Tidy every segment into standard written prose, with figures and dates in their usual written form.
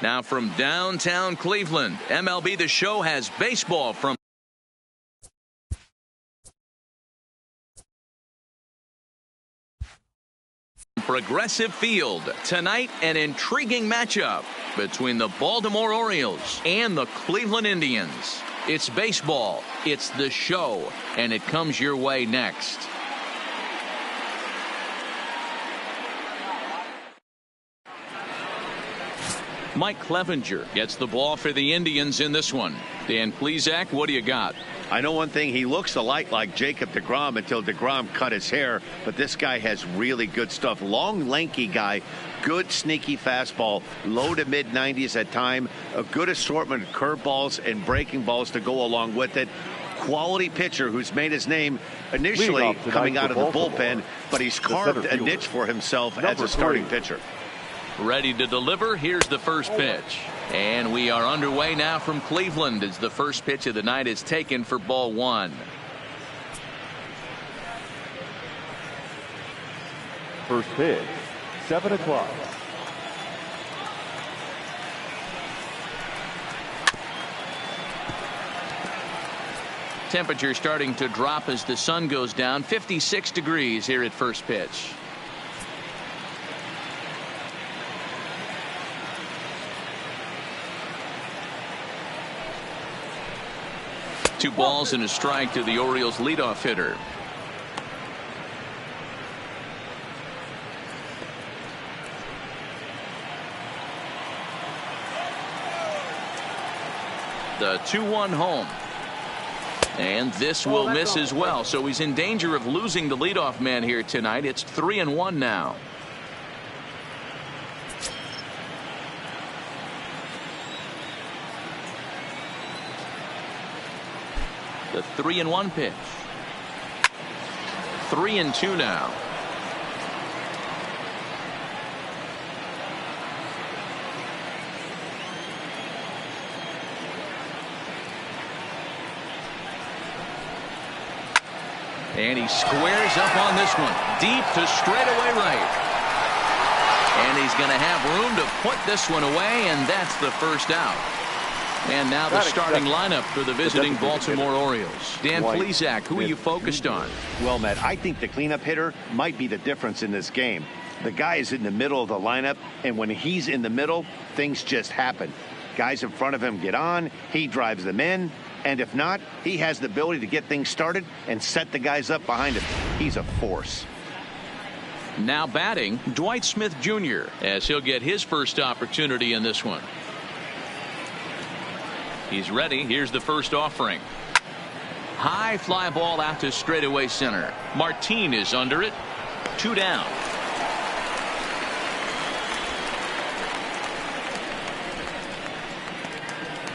Now from downtown Cleveland, MLB The Show has baseball from Progressive Field. Tonight, an intriguing matchup between the Baltimore Orioles and the Cleveland Indians. It's baseball, it's The Show, and it comes your way next. Mike Clevenger gets the ball for the Indians in this one. Dan Plesac, what do you got? I know one thing, he looks a lot like Jacob deGrom until deGrom cut his hair, but this guy has really good stuff. Long, lanky guy, good sneaky fastball, low to mid 90s at time, a good assortment of curveballs and breaking balls to go along with it. Quality pitcher who's made his name initially coming out of the bullpen, but he's carved a niche for himself as a starting pitcher. Ready to deliver. Here's the first pitch. And we are underway now from Cleveland as the first pitch of the night is taken for ball one. First pitch, 7 o'clock. Temperature starting to drop as the sun goes down. 56 degrees here at first pitch. Two balls and a strike to the Orioles leadoff hitter. The 2-1 home. And this will miss as well. So he's in danger of losing the leadoff man here tonight. It's 3-1 now. The 3-1 pitch. 3-2 now. And he squares up on this one. Deep to straightaway right. And he's going to have room to put this one away, and that's the first out. And now the starting lineup for the visiting Baltimore Orioles. Dan Plesac, who are you focused on? Well, Matt, I think the cleanup hitter might be the difference in this game. The guy is in the middle of the lineup, and when he's in the middle, things just happen. Guys in front of him get on, he drives them in, and if not, he has the ability to get things started and set the guys up behind him. He's a force. Now batting, Dwight Smith Jr., as he'll get his first opportunity in this one. He's ready. Here's the first offering. High fly ball out to straightaway center. Martin is under it. 2 down.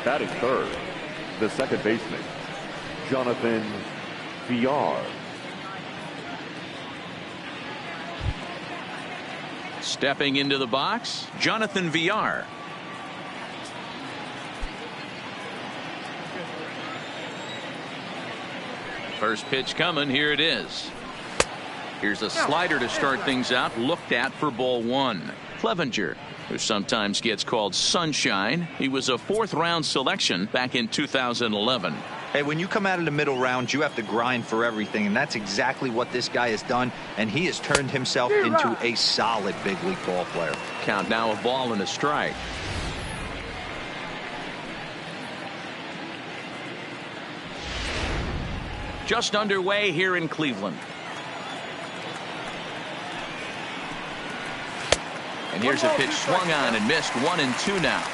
Batting third, the second baseman, Jonathan Villar. Stepping into the box, Jonathan Villar. First pitch coming. Here it is. Here's a slider to start things out. Looked at for ball one. Clevenger, who sometimes gets called Sunshine. He was a 4th-round selection back in 2011. Hey, when you come out of the middle rounds, you have to grind for everything, and that's exactly what this guy has done, and he has turned himself into a solid big league ball player. Count now a ball and a strike. Just underway here in Cleveland. And here's a pitch swung on and missed. 1-2 now.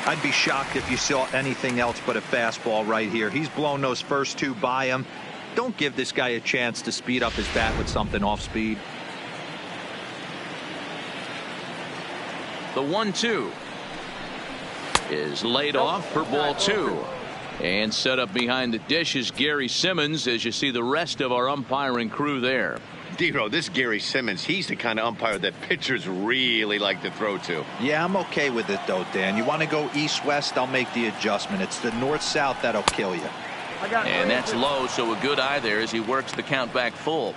I'd be shocked if you saw anything else but a fastball right here. He's blown those first 2 by him. Don't give this guy a chance to speed up his bat with something off speed. The 1-2 is laid off for ball 2. And set up behind the dish is Gary Simmons, as you see the rest of our umpiring crew there. Dero, this Gary Simmons, he's the kind of umpire that pitchers really like to throw to. Yeah, I'm okay with it, though, Dan. You want to go east-west, I'll make the adjustment. It's the north-south that'll kill you. And that's low, so a good eye there as he works the count back full.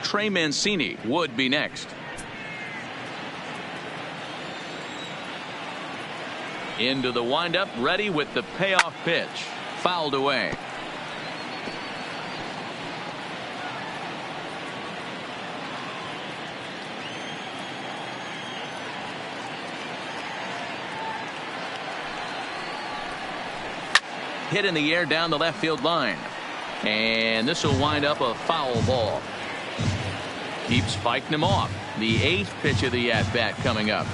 Trey Mancini would be next. Into the windup, ready with the payoff pitch. Fouled away. Hit in the air down the left field line. And this will wind up a foul ball. Keeps fighting him off. The 8th pitch of the at-bat coming up.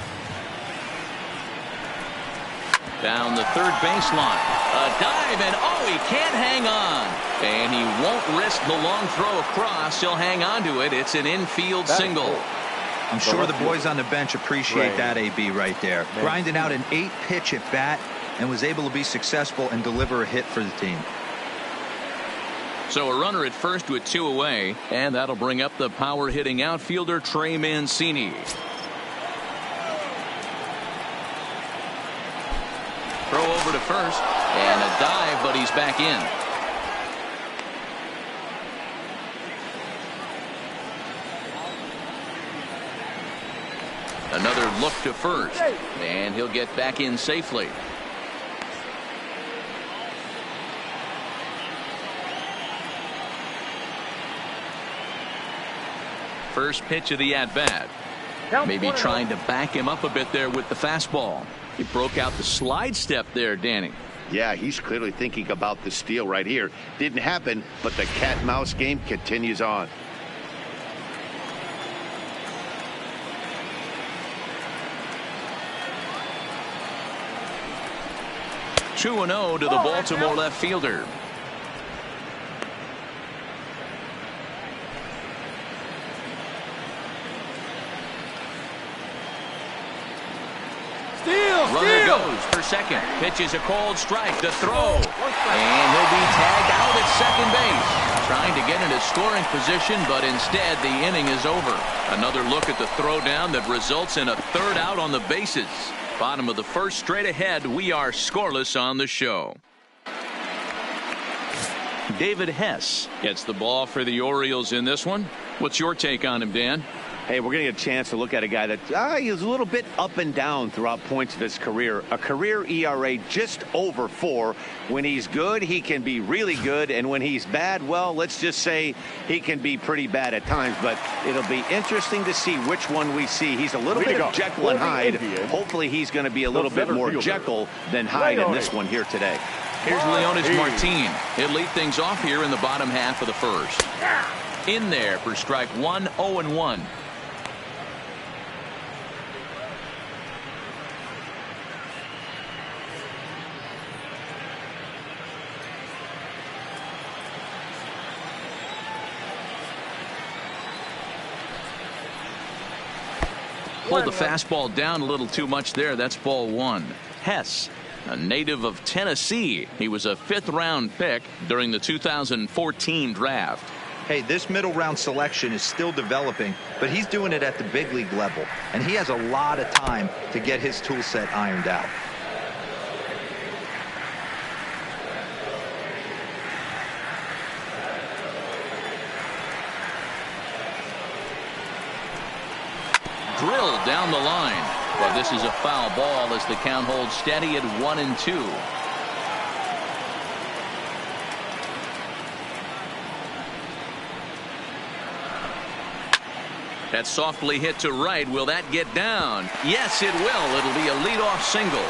Down the third baseline. A dive, and oh, he can't hang on. And he won't risk the long throw across. He'll hang on to it. It's an infield single. I'm sure the boys on the bench appreciate that, AB, right there. Grinding out an 8-pitch at bat and was able to be successful and deliver a hit for the team. So a runner at first with 2 away, and that'll bring up the power hitting outfielder Trey Mancini. Throw over to first, and a dive, but he's back in. Another look to first, and he'll get back in safely. First pitch of the at-bat. Maybe trying to back him up a bit there with the fastball. He broke out the slide step there, Danny. Yeah, he's clearly thinking about the steal right here. Didn't happen, but the cat-mouse game continues on. Two 2-0 to the Baltimore left fielder. Runner goes for second. Pitches a cold strike. The throw. And he'll be tagged out at second base. Trying to get into scoring position, but instead the inning is over. Another look at the throw down that results in a third out on the bases. Bottom of the first, straight ahead. We are scoreless on the show. David Hess gets the ball for the Orioles in this one. What's your take on him, Dan? Hey, we're going to get a chance to look at a guy that he's a little bit up and down throughout points of his career. A career ERA just over 4. When he's good, he can be really good. And when he's bad, well, let's just say he can be pretty bad at times. But it'll be interesting to see which one we see. He's a little bit of Jekyll and Hyde. Hopefully he's going to be a little bit more Jekyll than Hyde in this one here today. Here's Leonard Martin. He'll lead things off here in the bottom half of the first. In there for strike 1, 0-1. Pulled the fastball down a little too much there. That's ball 1. Hess, a native of Tennessee. He was a 5th-round pick during the 2014 draft. Hey, this middle round selection is still developing, but he's doing it at the big league level, and he has a lot of time to get his tool set ironed out. Drilled down the line, but this is a foul ball as the count holds steady at 1-2. That's softly hit to right. Will that get down? Yes, it will. It'll be a leadoff single.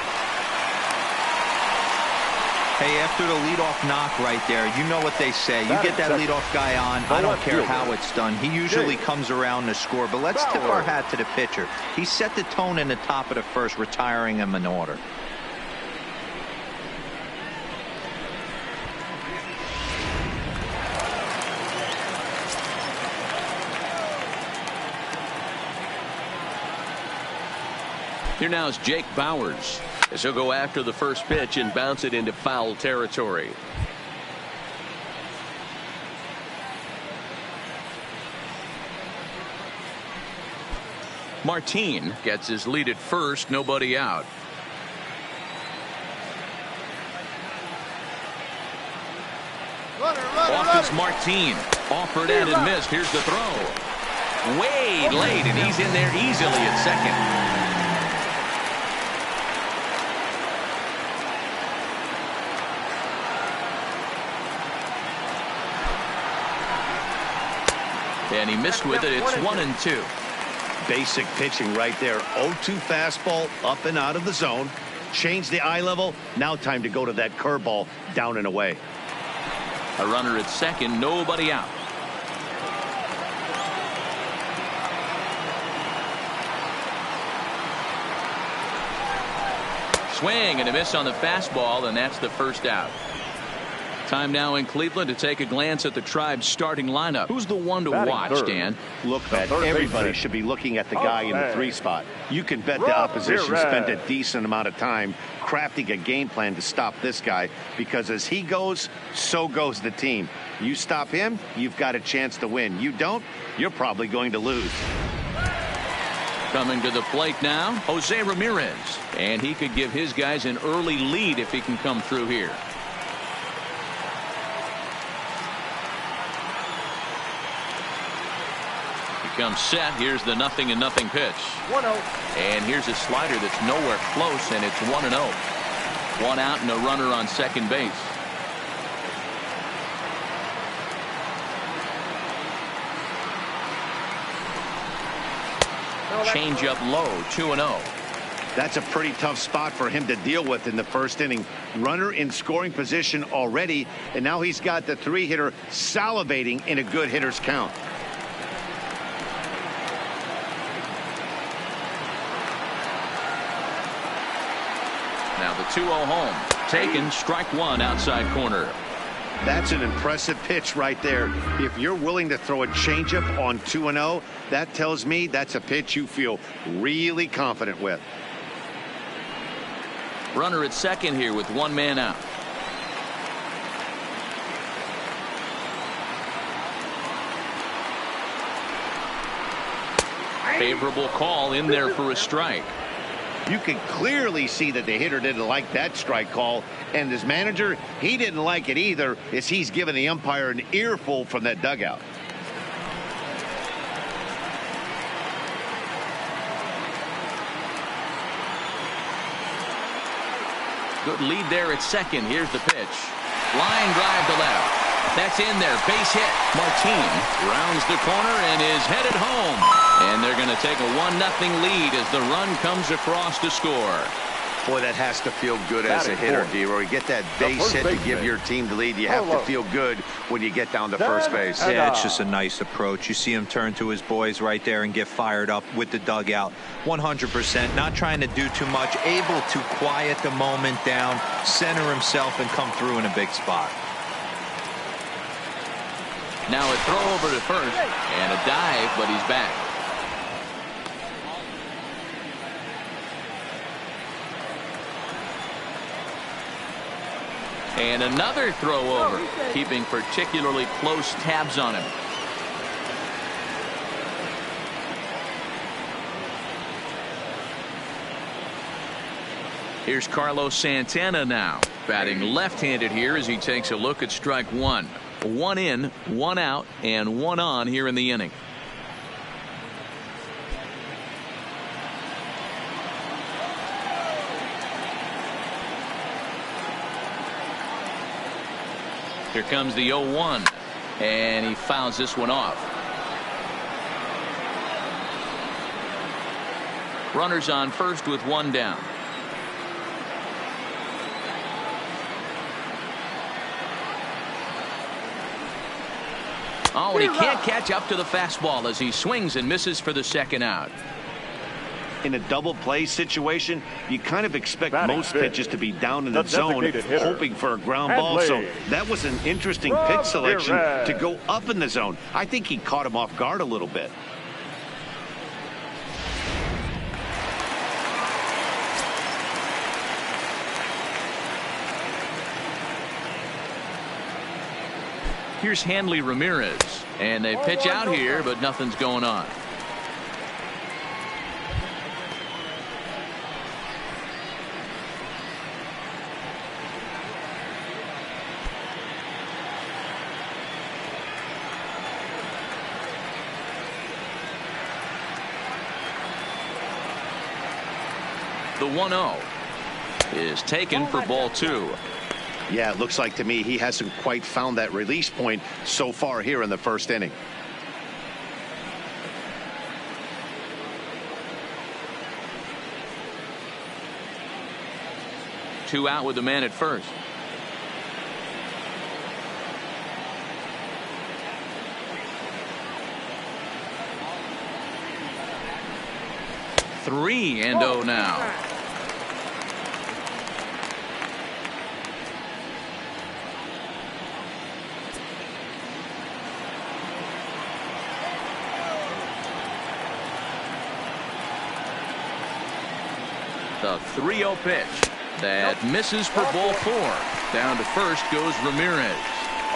Hey, after the leadoff knock right there, you know what they say. You get that leadoff guy on, I don't care how it's done. He usually comes around to score. But let's tip our hat to the pitcher. He set the tone in the top of the first, retiring him in order. Here now is Jake Bauers, as he'll go after the first pitch and bounce it into foul territory. Martin gets his lead at first, nobody out. Off is Martin. Offered and missed. Here's the throw. Way late, and he's in there easily at second. and he missed with it. It's 1-2. Basic pitching right there. 0-2 fastball up and out of the zone. Change the eye level. Now time to go to that curveball down and away. A runner at second, nobody out. Swing and a miss on the fastball, and that's the first out. Time now in Cleveland to take a glance at the Tribe's starting lineup. Who's the one to watch, Dan? Look, Pat, everybody should be looking at the guy in the 3 spot. You can bet the opposition spent a decent amount of time crafting a game plan to stop this guy, because as he goes, so goes the team. You stop him, you've got a chance to win. You don't, you're probably going to lose. Coming to the plate now, Jose Ramirez. And he could give his guys an early lead if he can come through here. Comes set. Here's the 0-0 pitch. 1-0. And here's a slider that's nowhere close, and it's 1-0. 1 out and a runner on second base. Change up low. 2-0. That's a pretty tough spot for him to deal with in the first inning. Runner in scoring position already, and now he's got the 3-hitter salivating in a good hitter's count. Now the 2-0 home. Taken, strike one, outside corner. That's an impressive pitch right there. If you're willing to throw a changeup on 2-0, that tells me that's a pitch you feel really confident with. Runner at second here with 1 man out. Favorable call in there for a strike. You can clearly see that the hitter didn't like that strike call, and his manager, he didn't like it either, as he's giving the umpire an earful from that dugout. Good lead there at second. Here's the pitch. Line drive to left. That's in there. Base hit. Martin rounds the corner and is headed home. And they're going to take a 1-0 lead as the run comes across to score. Boy, that has to feel good as a hitter, D-Roy. You get that base hit to give your team the lead. You have to feel good when you get down to first base. Yeah, it's just a nice approach. You see him turn to his boys right there and get fired up with the dugout. 100%. Not trying to do too much. Able to quiet the moment down, center himself, and come through in a big spot. Now a throw over to first and a dive, but he's back. And another throw over, keeping particularly close tabs on him. Here's Carlos Santana now, batting left-handed here as he takes a look at strike one. 1 in, 1 out, and 1 on here in the inning. Here comes the 0-1, and he fouls this one off. Runners on first with 1 down. Oh, and he can't catch up to the fastball as he swings and misses for the second out. In a double play situation, you kind of expect most pitches to be down in the zone, hoping for a ground ball. So that was an interesting pitch selection to go up in the zone. I think he caught him off guard a little bit. Here's Hanley Ramirez, and they pitch out here, but nothing's going on. The 1-0 is taken for ball 2. Yeah, it looks like to me he hasn't quite found that release point so far here in the first inning. 2 out with the man at first. Three and 0 now. The 3-0 pitch that misses for ball 4. Down to first goes Ramirez.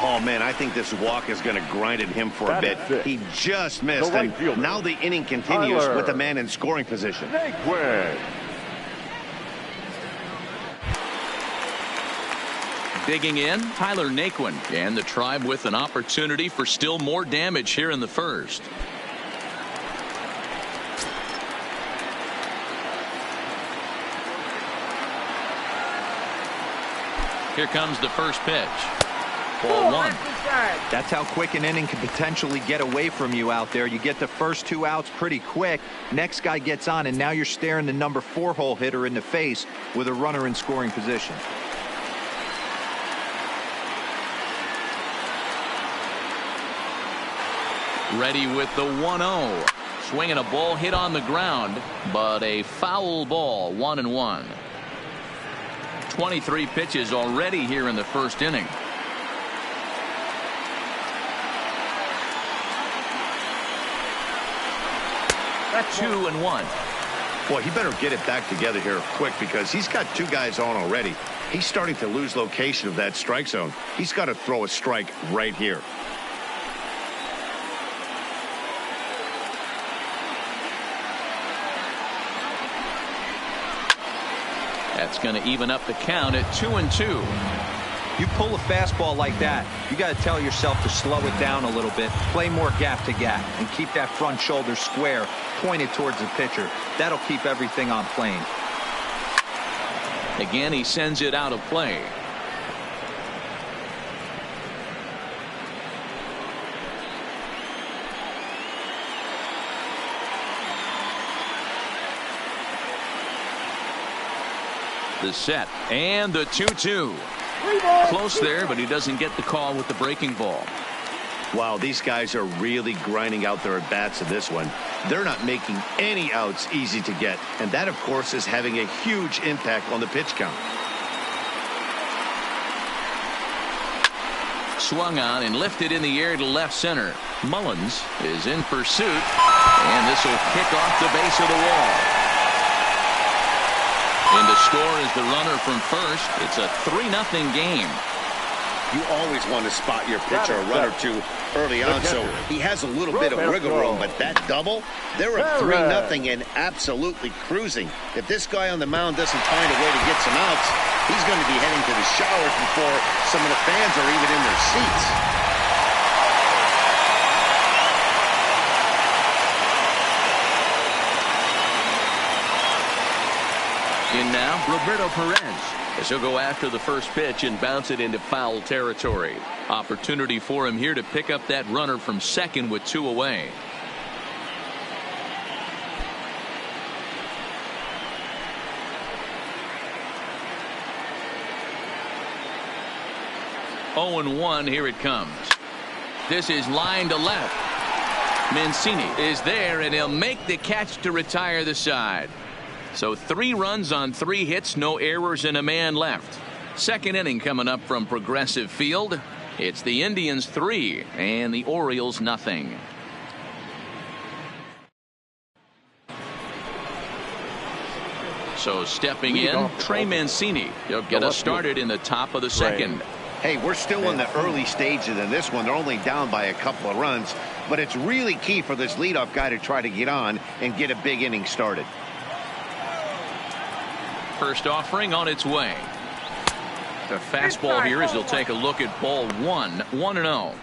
Oh, man, I think this walk is going to grind at him for a bit. He just missed, and now the inning continues with the man in scoring position. Digging in, Tyler Naquin, and the Tribe with an opportunity for still more damage here in the first. Here comes the first pitch. Ball 1. That's how quick an inning can potentially get away from you out there. You get the first 2 outs pretty quick. Next guy gets on, and now you're staring the number 4 hole hitter in the face with a runner in scoring position. Ready with the 1-0. Swinging a ball hit on the ground, but a foul ball. 1-1. 23 pitches already here in the first inning. That's 2-1. Boy, he better get it back together here quick because he's got 2 guys on already. He's starting to lose location of that strike zone. He's got to throw a strike right here. That's going to even up the count at 2-2. You pull a fastball like that, you got to tell yourself to slow it down a little bit, play more gap to gap, and keep that front shoulder square pointed towards the pitcher. That'll keep everything on plane. Again, he sends it out of play. The set and the 2-2. Close there, but he doesn't get the call with the breaking ball. Wow, these guys are really grinding out their at-bats in this one. They're not making any outs easy to get, and that, of course, is having a huge impact on the pitch count. Swung on and lifted in the air to left center. Mullins is in pursuit, and this will kick off the base of the wall. And to score is the runner from first. It's a 3-0 game. You always want to spot your pitcher a run or two early on, so he has a little bit of wiggle room, but that double, they're at 3-0 and absolutely cruising. If this guy on the mound doesn't find a way to get some outs, he's going to be heading to the showers before some of the fans are even in their seats. In now, Roberto Perez, as he'll go after the first pitch and bounce it into foul territory. Opportunity for him here to pick up that runner from second with 2 away. Oh, 1 here it comes. This is line to left. Mancini is there, and he'll make the catch to retire the side. So 3 runs on 3 hits, no errors, and a man left. Second inning coming up from Progressive Field. It's the Indians 3 and the Orioles nothing. So stepping in, Trey Mancini. He'll get us started in the top of the second. Hey, we're still in the early stages in this one. They're only down by a couple of runs, but it's really key for this leadoff guy to try to get on and get a big inning started. First offering on its way. The fastball here as he'll take a look at ball 1. 1-0.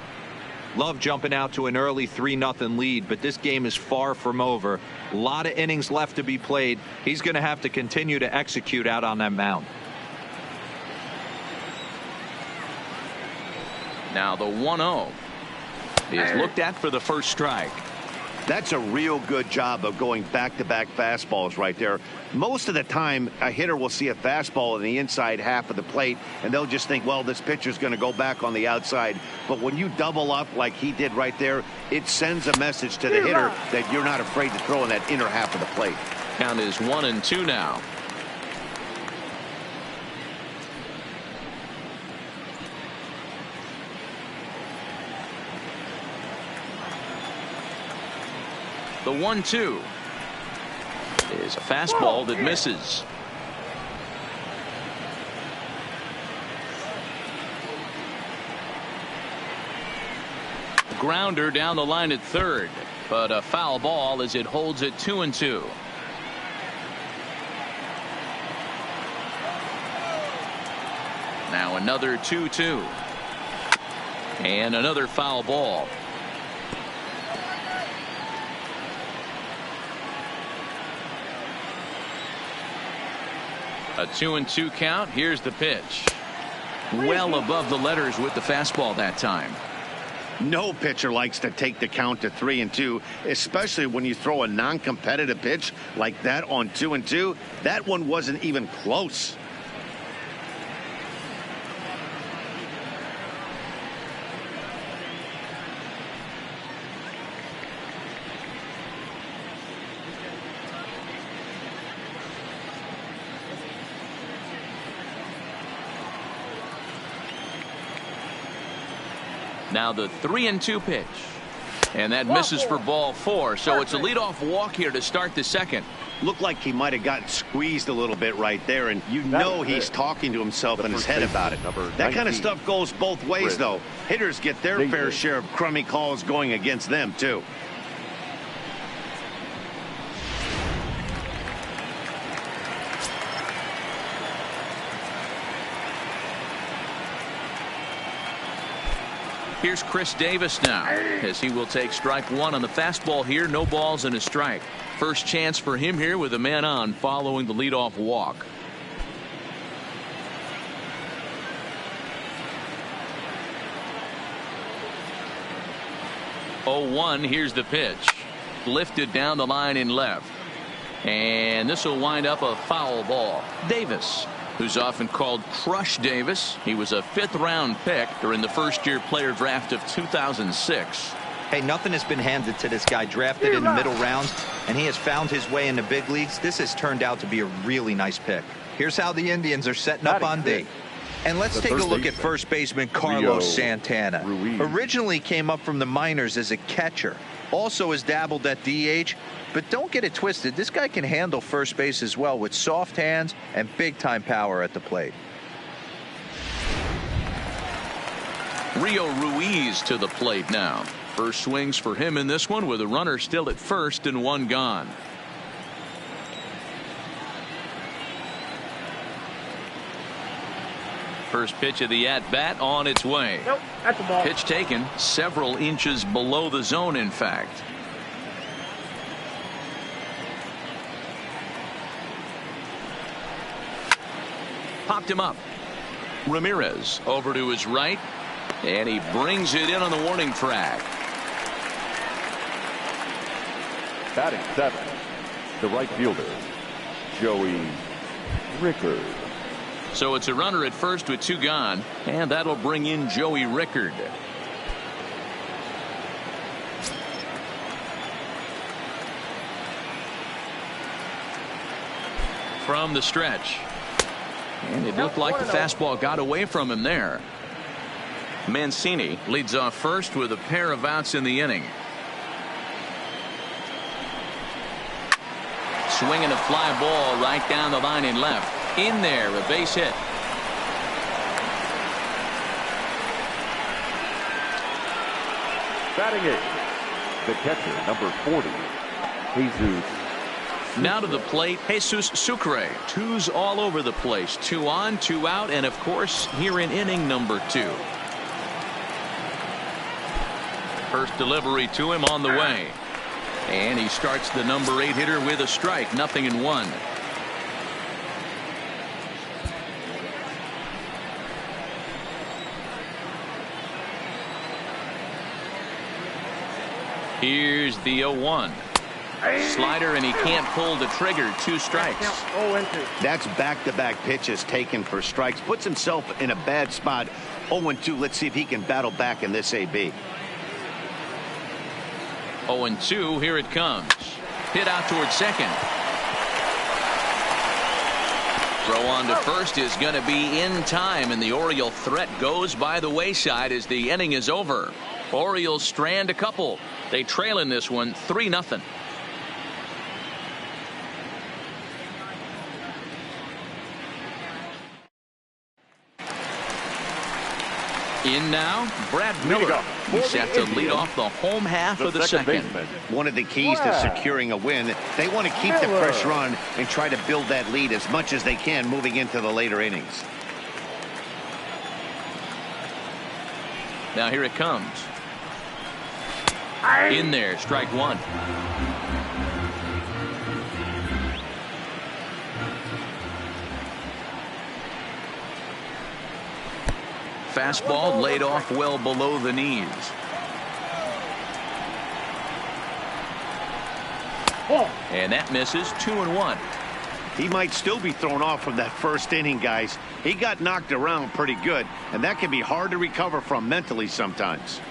Love jumping out to an early 3-0 lead, but this game is far from over. A lot of innings left to be played. He's going to have to continue to execute out on that mound. Now the 1-0 is looked at for the first strike. That's a real good job of going back-to-back fastballs right there. Most of the time, a hitter will see a fastball in the inside half of the plate, and they'll just think, well, this pitcher's going to go back on the outside. But when you double up like he did right there, it sends a message to the hitter that you're not afraid to throw in that inner half of the plate. Count is 1-2 now. The 1-2 is a fastball that misses. Grounder down the line at third, but a foul ball as it holds it 2-2. Now another 2-2 and another foul ball. A 2-2 count. Here's the pitch. Well above the letters with the fastball that time. No pitcher likes to take the count to 3-2, especially when you throw a non-competitive pitch like that on 2-2. That one wasn't even close. Now the 3-2 pitch, and that misses for ball 4. So it's a leadoff walk here to start the second. Looked like he might have gotten squeezed a little bit right there, and you know he's talking to himself in his head about it. That kind of stuff goes both ways, though. Hitters get their fair share of crummy calls going against them, too. Here's Chris Davis now, as he will take strike one on the fastball here. No balls and a strike. First chance for him here with a man on following the leadoff walk. Oh, 1. Here's the pitch. Lifted down the line in left. And this will wind up a foul ball. Davis, who's often called Crush Davis. He was a 5th-round pick during the first-year player draft of 2006. Hey, nothing has been handed to this guy. Drafted in the middle rounds, and he has found his way in the big leagues. This has turned out to be a really nice pick. Here's how the Indians are setting up on D. And let's take a look at first baseman Carlos Santana. Originally came up from the minors as a catcher. Also has dabbled at DH. But don't get it twisted. This guy can handle first base as well with soft hands and big-time power at the plate. Rio Ruiz to the plate now. First swings for him in this one with a runner still at first and one gone. First pitch of the at-bat on its way. Nope, that's a ball. Pitch taken several inches below the zone, in fact. Popped him up. Ramirez over to his right, and he brings it in on the warning track. Batting 7, the right fielder, Joey Rickard. So it's a runner at first with 2 gone, and that'll bring in Joey Rickard. From the stretch. And it looked like the fastball got away from him there. Mancini leads off first with a pair of outs in the inning. Swinging a fly ball right down the line in left. In there, a base hit. Batting 8, the catcher, number 40, Jesus. Now to the plate, Jesus Sucre. 2s all over the place. 2 on, 2 out, and of course here in inning number 2. First delivery to him on the way. And he starts the number 8 hitter with a strike. 0-1. Here's the 0-1. Slider, and he can't pull the trigger. 2 strikes. That's back-to-back pitches taken for strikes. Puts himself in a bad spot. 0-2. Let's see if he can battle back in this AB. 0-2. Here it comes. Hit out towards second. Throw on to first is going to be in time, and the Oriole threat goes by the wayside as the inning is over. Orioles strand a couple. They trail in this one 3-0. In now, Brad Miller. He's set to lead off the home half of the second. One of the keys to securing a win, they want to keep the fresh run and try to build that lead as much as they can moving into the later innings. Now here it comes. In there, strike 1. Fastball laid off well below the knees. And that misses. 2-1. He might still be thrown off from that first inning, guys. He got knocked around pretty good, and that can be hard to recover from mentally sometimes.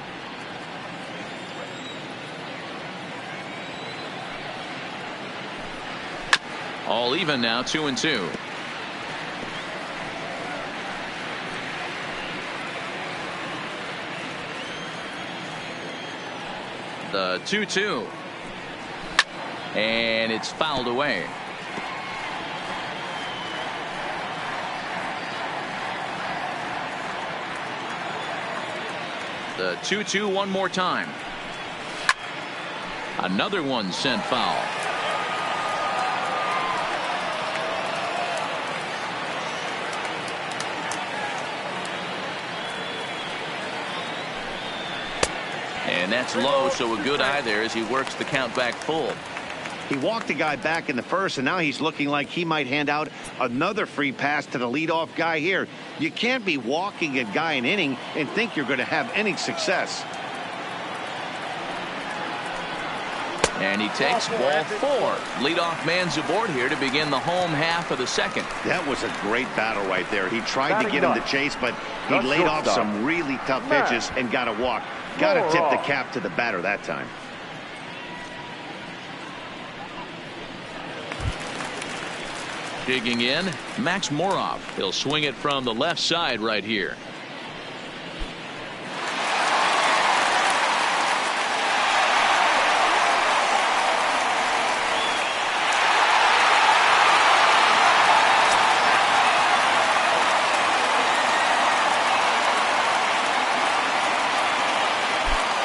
All even now, 2-2. The 2-2. And it's fouled away. The 2-2 one more time. Another one sent foul. And that's low, so a good eye there as he works the count back full. He walked a guy back in the first, and now he's looking like he might hand out another free pass to the leadoff guy here. You can't be walking a guy an inning and think you're going to have any success. And he takes ball 4. Leadoff man's aboard here to begin the home half of the second. That was a great battle right there. He tried to get him to chase, but he laid off some really tough pitches and got a walk. Got to tip the cap to the batter that time. Digging in, Max Moroff. He'll swing it from the left side right here.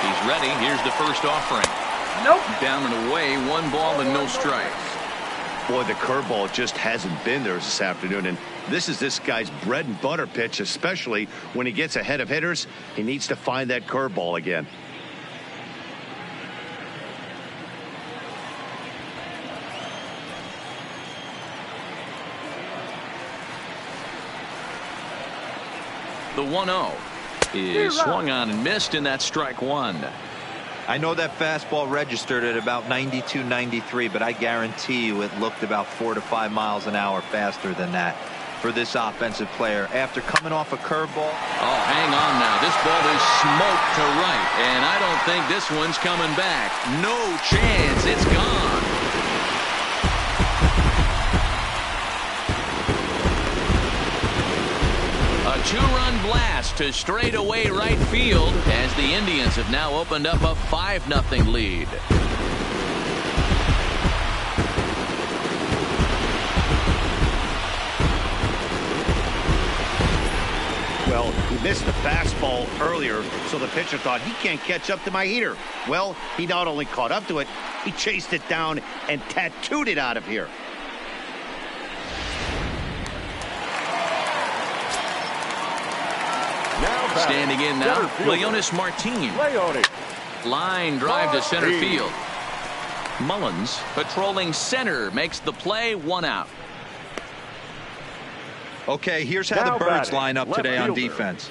He's ready. Here's the first offering. Nope. Down and away, 1 ball and no strikes. Boy, the curveball just hasn't been there this afternoon, and this is this guy's bread and butter pitch, especially when he gets ahead of hitters. He needs to find that curveball again. The 1-0 is swung on and missed, and that's strike 1. I know that fastball registered at about 92, 93, but I guarantee you it looked about 4 to 5 miles an hour faster than that for this offensive player after coming off a curveball. Oh, hang on now. This ball is smoked to right, and I don't think this one's coming back. No chance. It's gone. A 2-run blast to straightaway right field as the Indians have now opened up a 5-0 lead. Well, he missed the fastball earlier, so the pitcher thought he can't catch up to my heater. Well, he not only caught up to it, he chased it down and tattooed it out of here. Standing in now, Leonis Martin. Line drive to center field. Mullins patrolling center makes the play, 1 out. Okay, here's how the Birds line up today on defense.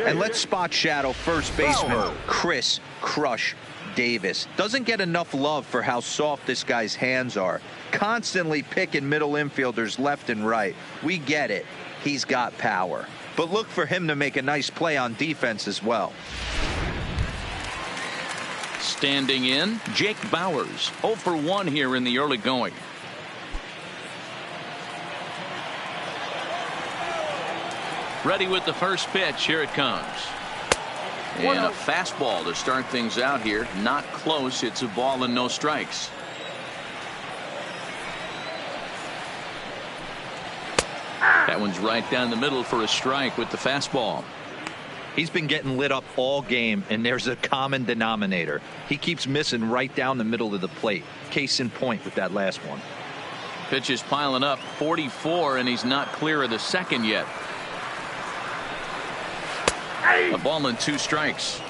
And let's spot shadow first baseman Chris Crush Davis. Doesn't get enough love for how soft this guy's hands are. Constantly picking middle infielders left and right. We get it. He's got power. But look for him to make a nice play on defense as well. Standing in, Jake Bauers, 0 for 1 here in the early going. Ready with the first pitch. Here it comes. And a fastball to start things out here. Not close. It's a ball and no strikes. That one's right down the middle for a strike with the fastball. He's been getting lit up all game, and there's a common denominator. He keeps missing right down the middle of the plate. Case in point with that last one. Pitch is piling up. 44, and he's not clear of the second yet. A ball and 2 strikes.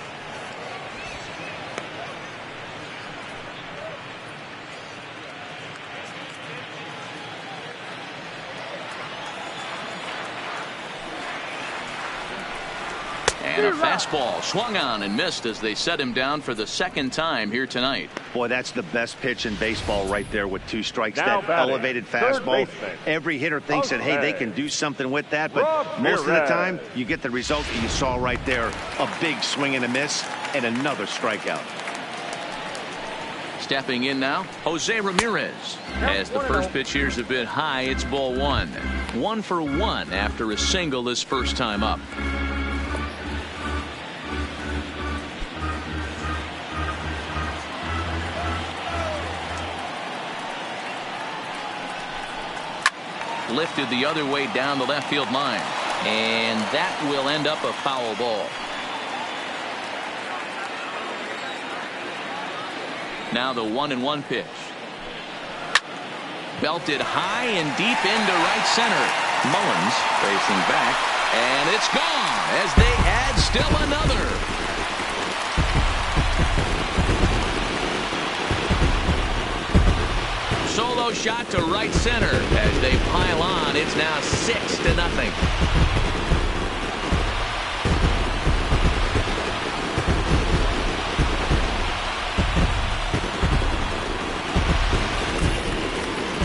And a fastball swung on and missed as they set him down for the second time here tonight. Boy, that's the best pitch in baseball right there with 2 strikes. Now that batting, elevated fastball. Every hitter thinks that, hey, they can do something with that. But most of the time, you get the result that you saw right there. A big swing and a miss and another strikeout. Stepping in now, Jose Ramirez. As the first pitch here's a bit high, it's ball 1. 1 for 1 after a single his first time up. Lifted the other way down the left field line, and that will end up a foul ball. Now the 1-1 pitch. Belted high and deep into right center. Mullins facing back, and it's gone as they add still another. Solo shot to right center as they pile on. It's now 6-0.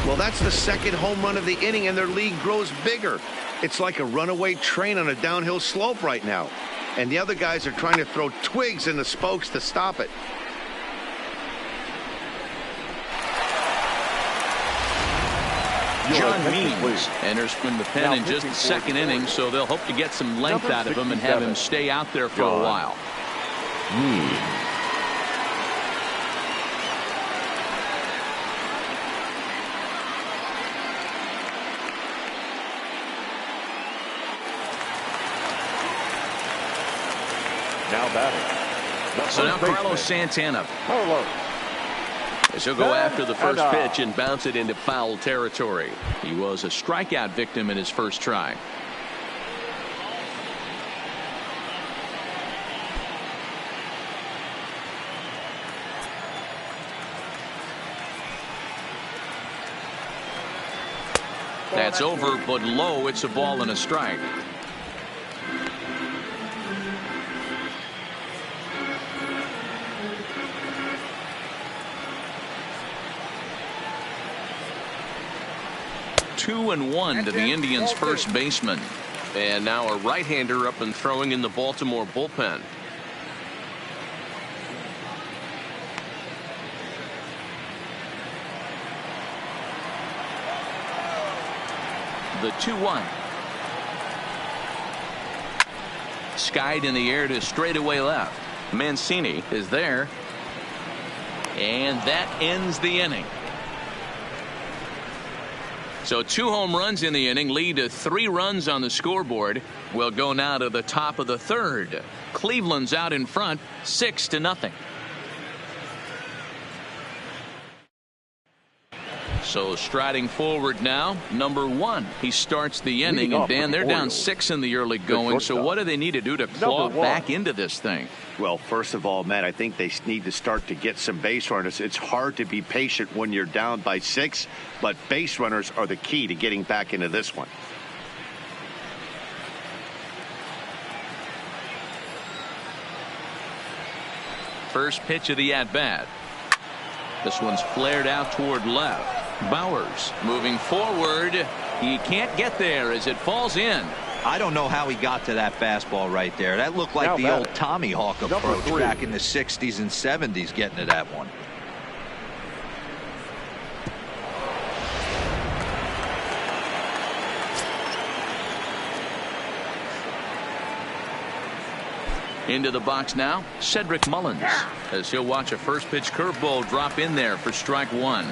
Well, that's the second home run of the inning, and their lead grows bigger. It's like a runaway train on a downhill slope right now. And the other guys are trying to throw twigs in the spokes to stop it. John Means enters from the pen in just the second inning, so they'll hope to get some length out of him and have him stay out there for a while. Now batting. So now Carlos Santana. As he'll go after the first pitch and bounce it into foul territory. He was a strikeout victim in his first try. That's over, but low. It's a ball and a strike. Two and one to the Indians' first baseman. And now a right-hander up and throwing in the Baltimore bullpen. The 2-1. Skied in the air to straightaway left. Mancini is there. And that ends the inning. So 2 home runs in the inning lead to 3 runs on the scoreboard. We'll go now to the top of the third. Cleveland's out in front 6-0. So striding forward now, number 1. He starts the inning, and Dan, they're down 6 in the early going. So what do they need to do to claw back into this thing? Well, first of all, Matt, I think they need to start to get some base runners. It's hard to be patient when you're down by 6, but base runners are the key to getting back into this one. first pitch of the at-bat. This one's flared out toward left. Bowers moving forward. He can't get there as it falls in. I don't know how he got to that fastball right there. That looked like the old Tommy Hawk approach back in the 60s and 70s, getting to that one. Into the box now, Cedric Mullins, as he'll watch a first pitch curveball drop in there for strike one.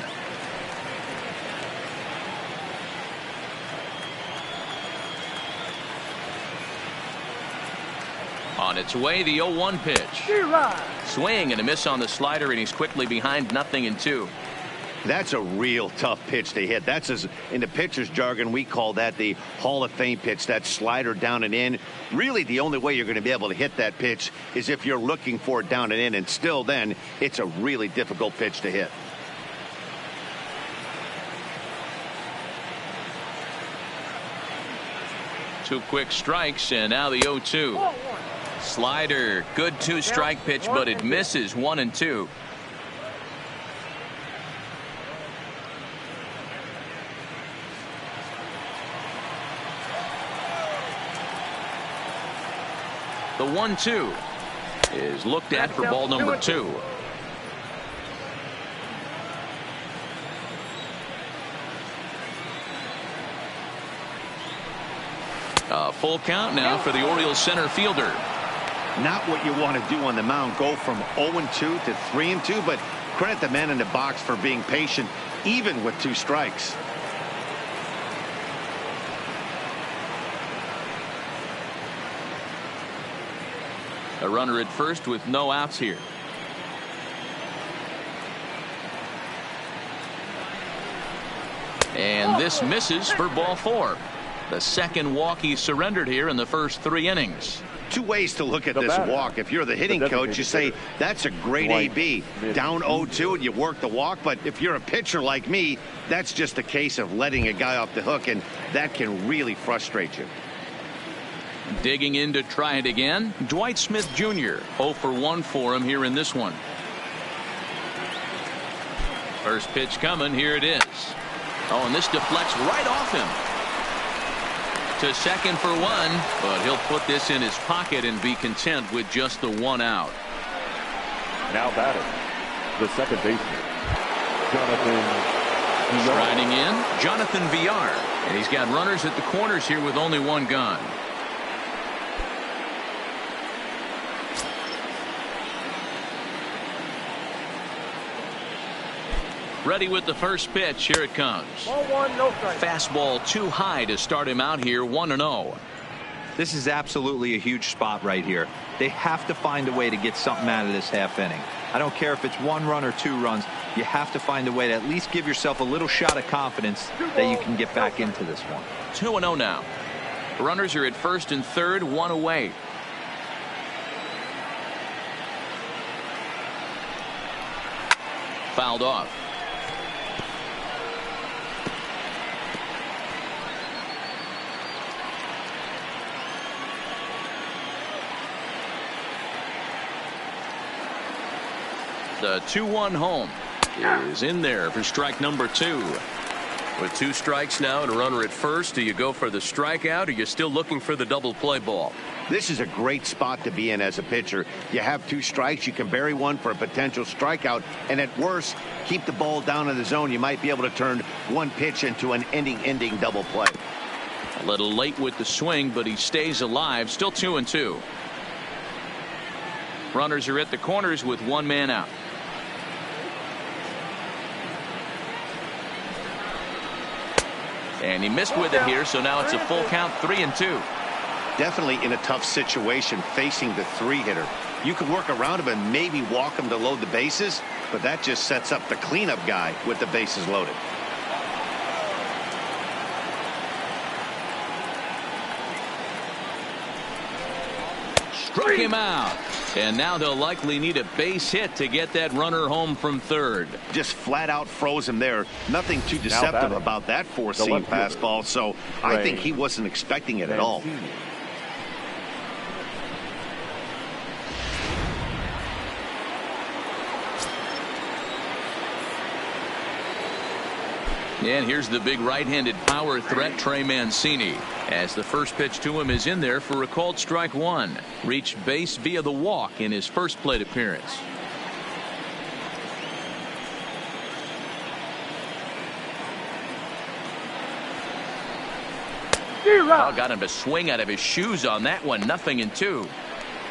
On its way, the 0-1 pitch. Swing and a miss on the slider, and he's quickly behind 0-2. That's a real tough pitch to hit. That's, as in the pitcher's jargon, we call that the Hall of Fame pitch. That slider down and in. Really, the only way you're going to be able to hit that pitch is if you're looking for it down and in, and still then it's a really difficult pitch to hit. Two quick strikes, and now the 0-2. Slider, good two-strike pitch, but it misses 1-2. The 1-2 is looked at for ball number 2. A full count now for the Orioles center fielder. Not what you want to do on the mound, go from 0-2 to 3-2, but credit the man in the box for being patient even with 2 strikes. A runner at first with no outs here. And this misses for ball 4. The second walk he surrendered here in the first 3 innings. 2 ways to look at this walk. If you're the hitting coach, you say that's a great AB. Down 0-2 and you work the walk. But if you're a pitcher like me, that's just a case of letting a guy off the hook, and that can really frustrate you. Digging in to try it again, Dwight Smith Jr. 0 for 1 for him here in this one. First pitch coming. Here it is. Oh, and this deflects right off him. To second for 1, but he'll put this in his pocket and be content with just the 1 out. Now batting, the second baseman, Jonathan Villar. Striding in, Jonathan Villar. And he's got runners at the corners here with only 1 gone. Ready with the first pitch. Here it comes. Ball 1, no strike. Fastball too high to start him out here. 1-0. This is absolutely a huge spot right here. They have to find a way to get something out of this half inning. I don't care if it's 1 run or 2 runs. You have to find a way to at least give yourself a little shot of confidence that you can get back into this one. 2-0 now. Runners are at first and third, 1 away. Fouled off. The 2-1 home is in there for strike number 2. With 2 strikes now and a runner at first, do you go for the strikeout, or are you still looking for the double play ball? This is a great spot to be in as a pitcher. You have 2 strikes, you can bury 1 for a potential strikeout, and at worst, keep the ball down in the zone. You might be able to turn 1 pitch into an ending double play. A little late with the swing, but he stays alive. Still 2-2. Runners are at the corners with 1 man out. And he missed with it here, so now it's a full count, 3-2. Definitely in a tough situation facing the 3-hitter. You can work around him and maybe walk him to load the bases, but that just sets up the cleanup guy with the bases loaded. Struck him out. And now they'll likely need a base hit to get that runner home from third. Just flat out froze him there. Nothing too deceptive about that 4-seam fastball, so I think he wasn't expecting it at all. And here's the big right-handed power threat, Trey Mancini, as the first pitch to him is in there for a called strike one. Reached base via the walk in his first plate appearance. Oh, got him to swing out of his shoes on that one. 0-2.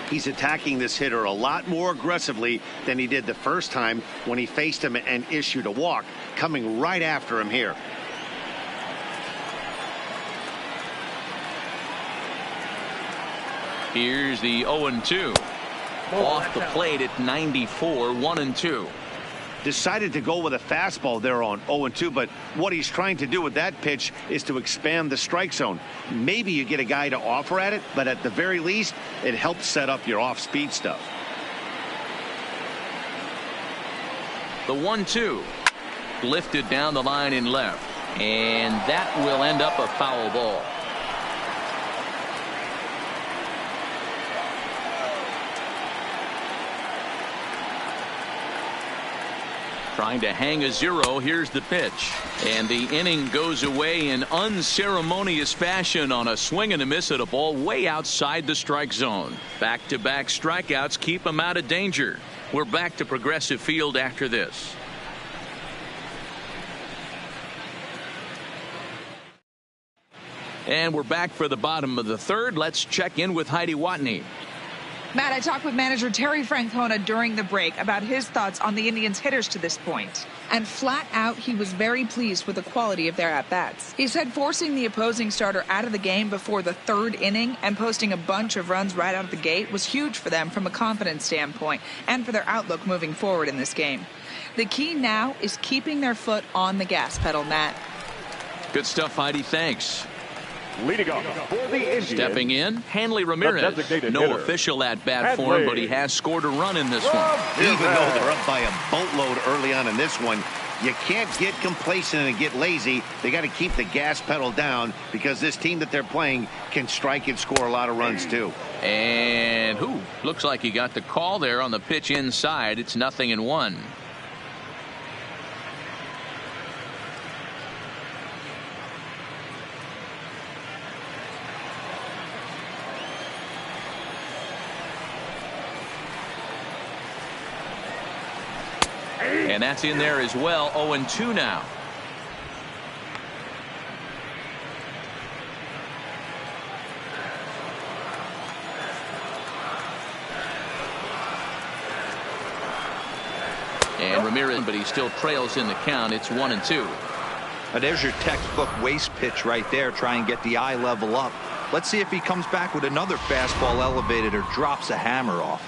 He's attacking this hitter a lot more aggressively than he did the first time when he faced him and issued a walk, coming right after him here. Here's the 0-2. Off the plate at 94, 1-2. Decided to go with a fastball there on 0-2, but what he's trying to do with that pitch is to expand the strike zone. Maybe you get a guy to offer at it, but at the very least, it helps set up your off-speed stuff. The 1-2 lifted down the line in left, and that will end up a foul ball. Trying to hang a zero. Here's the pitch. And the inning goes away in unceremonious fashion on a swing and a miss at a ball way outside the strike zone. Back-to-back strikeouts keep him out of danger. We're back to Progressive Field after this. And we're back for the bottom of the third. Let's check in with Heidi Watney. Matt, I talked with manager Terry Francona during the break about his thoughts on the Indians' hitters to this point. And flat out, he was very pleased with the quality of their at-bats. He said forcing the opposing starter out of the game before the third inning and posting a bunch of runs right out of the gate was huge for them from a confidence standpoint and for their outlook moving forward in this game. The key now is keeping their foot on the gas pedal, Matt. Good stuff, Heidi. Thanks. Leading off for the Indians. Stepping in, Hanley Ramirez. No hitter, official at-bat for him, but he has scored a run in this one. Even though they're up by a boatload early on in this one, you can't get complacent and get lazy. They got to keep the gas pedal down because this team that they're playing can strike and score a lot of runs too. And looks like he got the call there on the pitch inside. It's 0-1. And that's in there as well. 0-2 now. And Ramirez, but he still trails in the count. It's 1-2. There's your textbook waste pitch right there. Try and get the eye level up. Let's see if he comes back with another fastball elevated or drops a hammer off.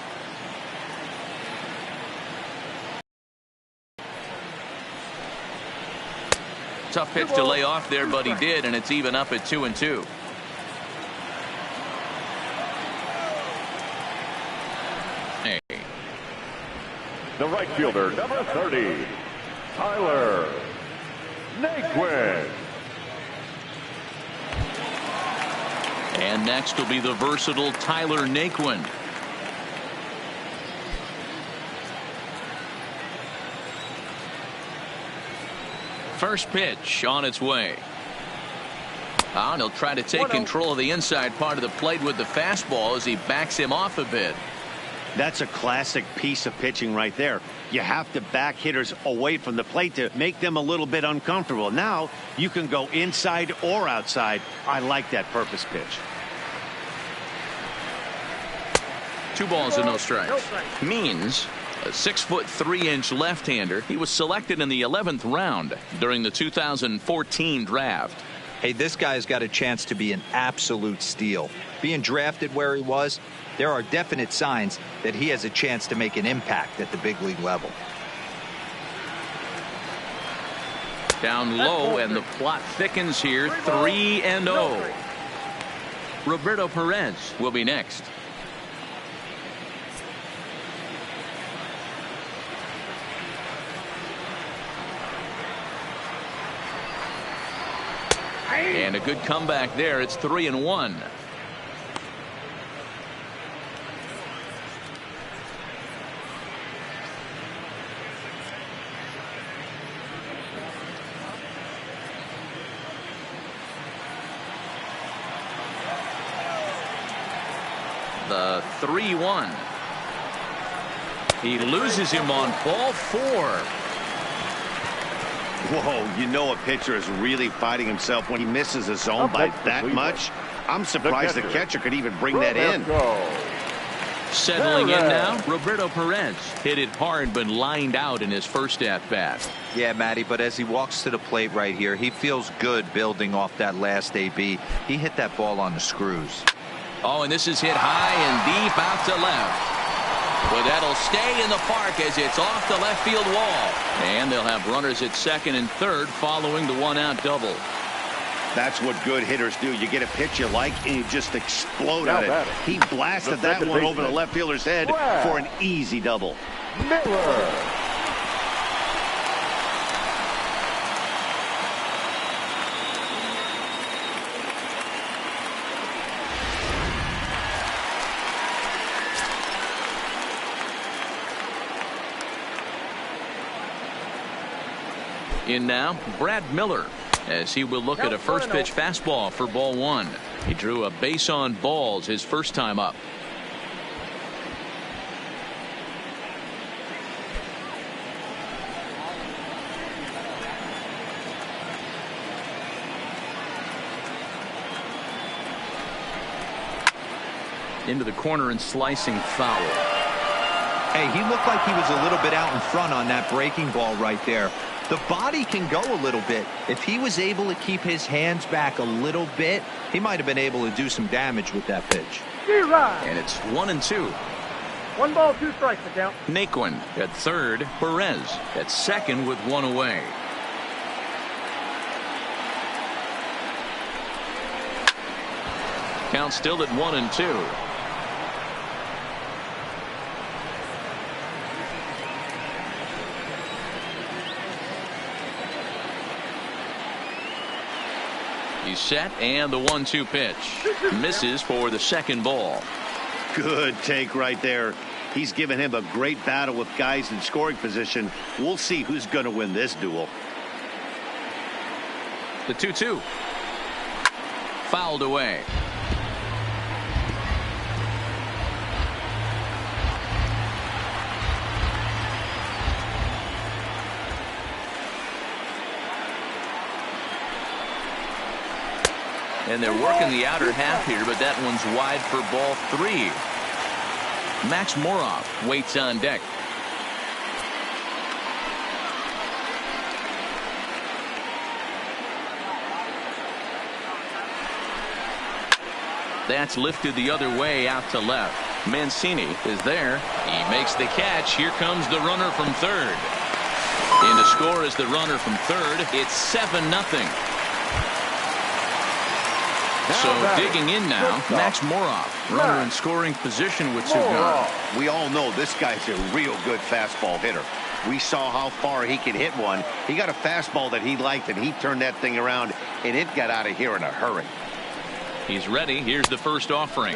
Tough pitch to lay off there, but he did, and it's even up at 2-2. Hey. The right fielder, number 30, Tyler Naquin. And next will be the versatile Tyler Naquin. First pitch on its way. And he'll try to take control of the inside part of the plate with the fastball as he backs him off a bit. That's a classic piece of pitching right there. You have to back hitters away from the plate to make them a little bit uncomfortable. Now you can go inside or outside. I like that purpose pitch. 2 balls and no strikes. Means a 6'3" left-hander. He was selected in the 11th round during the 2014 draft. Hey, this guy's got a chance to be an absolute steal. Being drafted where he was, there are definite signs that he has a chance to make an impact at the big league level. Down low, and the plot thickens here. 3-0. Roberto Perez will be next. And a good comeback there. It's 3-1. The 3-1. He loses him on ball 4. Whoa, you know a pitcher is really fighting himself when he misses a zone by that much. I'm surprised the catcher could even bring that in. Settling in now, Roberto Perez hit it hard but lined out in his first at-bat. Yeah, Matty, but as he walks to the plate right here, he feels good building off that last AB. He hit that ball on the screws. Oh, and this is hit high and deep out to left. But that'll stay in the park as it's off the left field wall. And they'll have runners at second and third following the one-out double. That's what good hitters do. You get a pitch you like and you just explode on it. He blasted that one over the left fielder's head for an easy double. Miller. In now, Brad Miller, as he will look at a first pitch fastball for ball 1. He drew a base on balls his first time up. Into the corner and slicing foul. Hey, he looked like he was a little bit out in front on that breaking ball right there. The body can go a little bit. If he was able to keep his hands back a little bit, he might have been able to do some damage with that pitch. And it's 1-2. 1 ball, 2 strikes, the count. Naquin at third, Perez at second with 1 away. Count still at 1-2. He's set, and the 1-2 pitch misses for the second ball. Good take right there. He's given him a great battle with guys in scoring position. We'll see who's going to win this duel. The 2-2 fouled away. And they're working the outer half here, but that one's wide for ball 3. Max Moroff waits on deck. That's lifted the other way out to left. Mancini is there. He makes the catch. Here comes the runner from third. And to score is the runner from third. It's 7-0. So digging in now, Max Moroff, runner in scoring position with 2 gone. We all know this guy's a real good fastball hitter. We saw how far he could hit one. He got a fastball that he liked, and he turned that thing around, and it got out of here in a hurry. He's ready. Here's the first offering.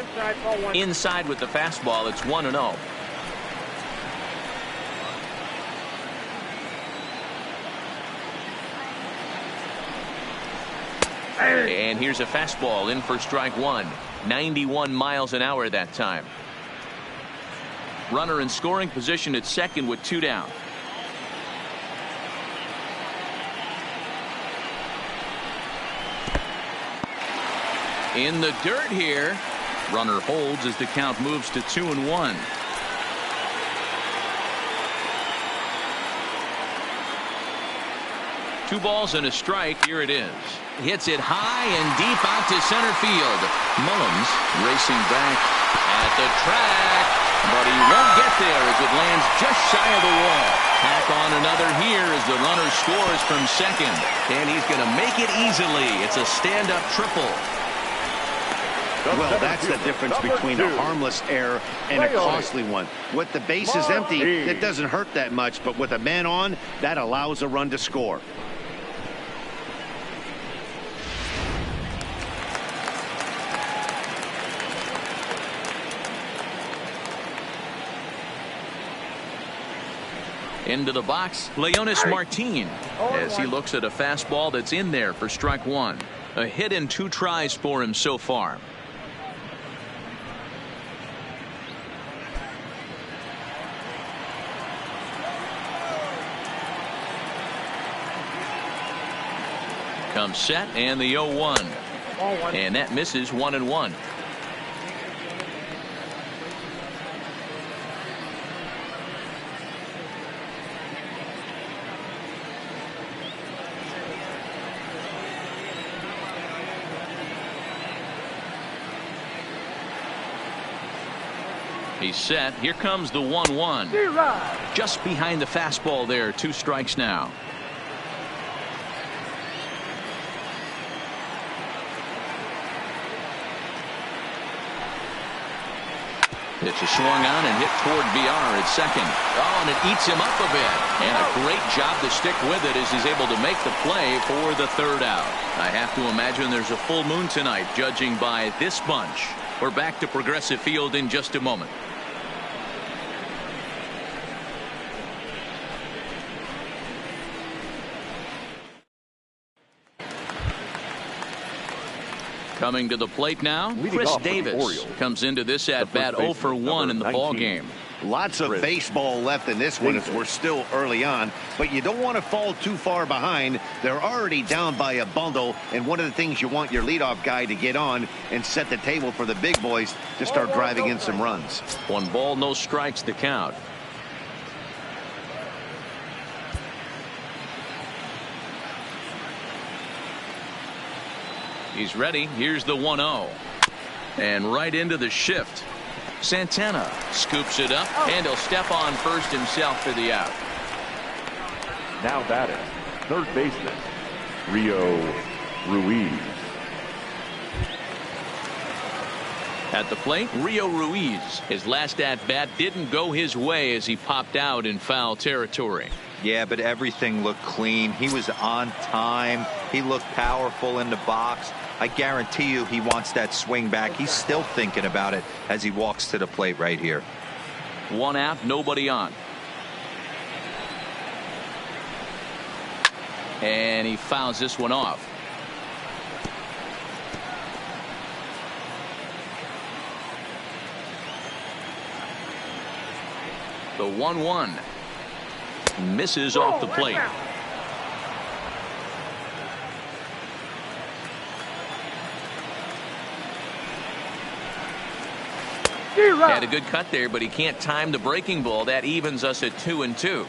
Inside with the fastball, it's 1-0. And here's a fastball in for strike 1. 91 miles an hour that time. Runner in scoring position at second with 2 down. In the dirt here. Runner holds as the count moves to 2-1. Two balls and a strike. Here it is. Hits it high and deep out to center field. Mullins racing back at the track, but he won't get there as it lands just shy of the wall. Tack on another here as the runner scores from second, and he's going to make it easily. It's a stand-up triple. Well, that's the difference between a harmless error and a costly one. With the bases empty, it doesn't hurt that much, but with a man on, that allows a run to score. Into the box, Leonis Martin, as he looks at a fastball that's in there for strike 1. A hit in 2 tries for him so far. comes set and the 0-1. And that misses 1-1. He's set. Here comes the 1-1. Just behind the fastball there. 2 strikes now. Pitch is swung on and hit toward BR at second. Oh, and it eats him up a bit. And a great job to stick with it as he's able to make the play for the 3rd out. I have to imagine there's a full moon tonight, judging by this bunch. We're back to Progressive Field in just a moment. Coming to the plate now, Chris Davis comes into this at bat 0 for 1 in the ball game. Lots of baseball left in this one as we're still early on, but you don't want to fall too far behind. They're already down by a bundle, and one of the things you want your leadoff guy to get on and set the table for the big boys to start driving in some runs. 1 ball, no strikes to count. He's ready. Here's the 1-0. And right into the shift. Santana scoops it up, and he'll step on first himself for the out. Now batting, 3rd baseman, Rio Ruiz. At the plate, Rio Ruiz. His last at-bat didn't go his way as he popped out in foul territory. Yeah, but everything looked clean. He was on time. He looked powerful in the box. I guarantee you he wants that swing back. He's still thinking about it as he walks to the plate right here. 1 out, nobody on. And he fouls this one off. The 1-1 misses off the plate. Had a good cut there, but he can't time the breaking ball. That evens us at 2-2.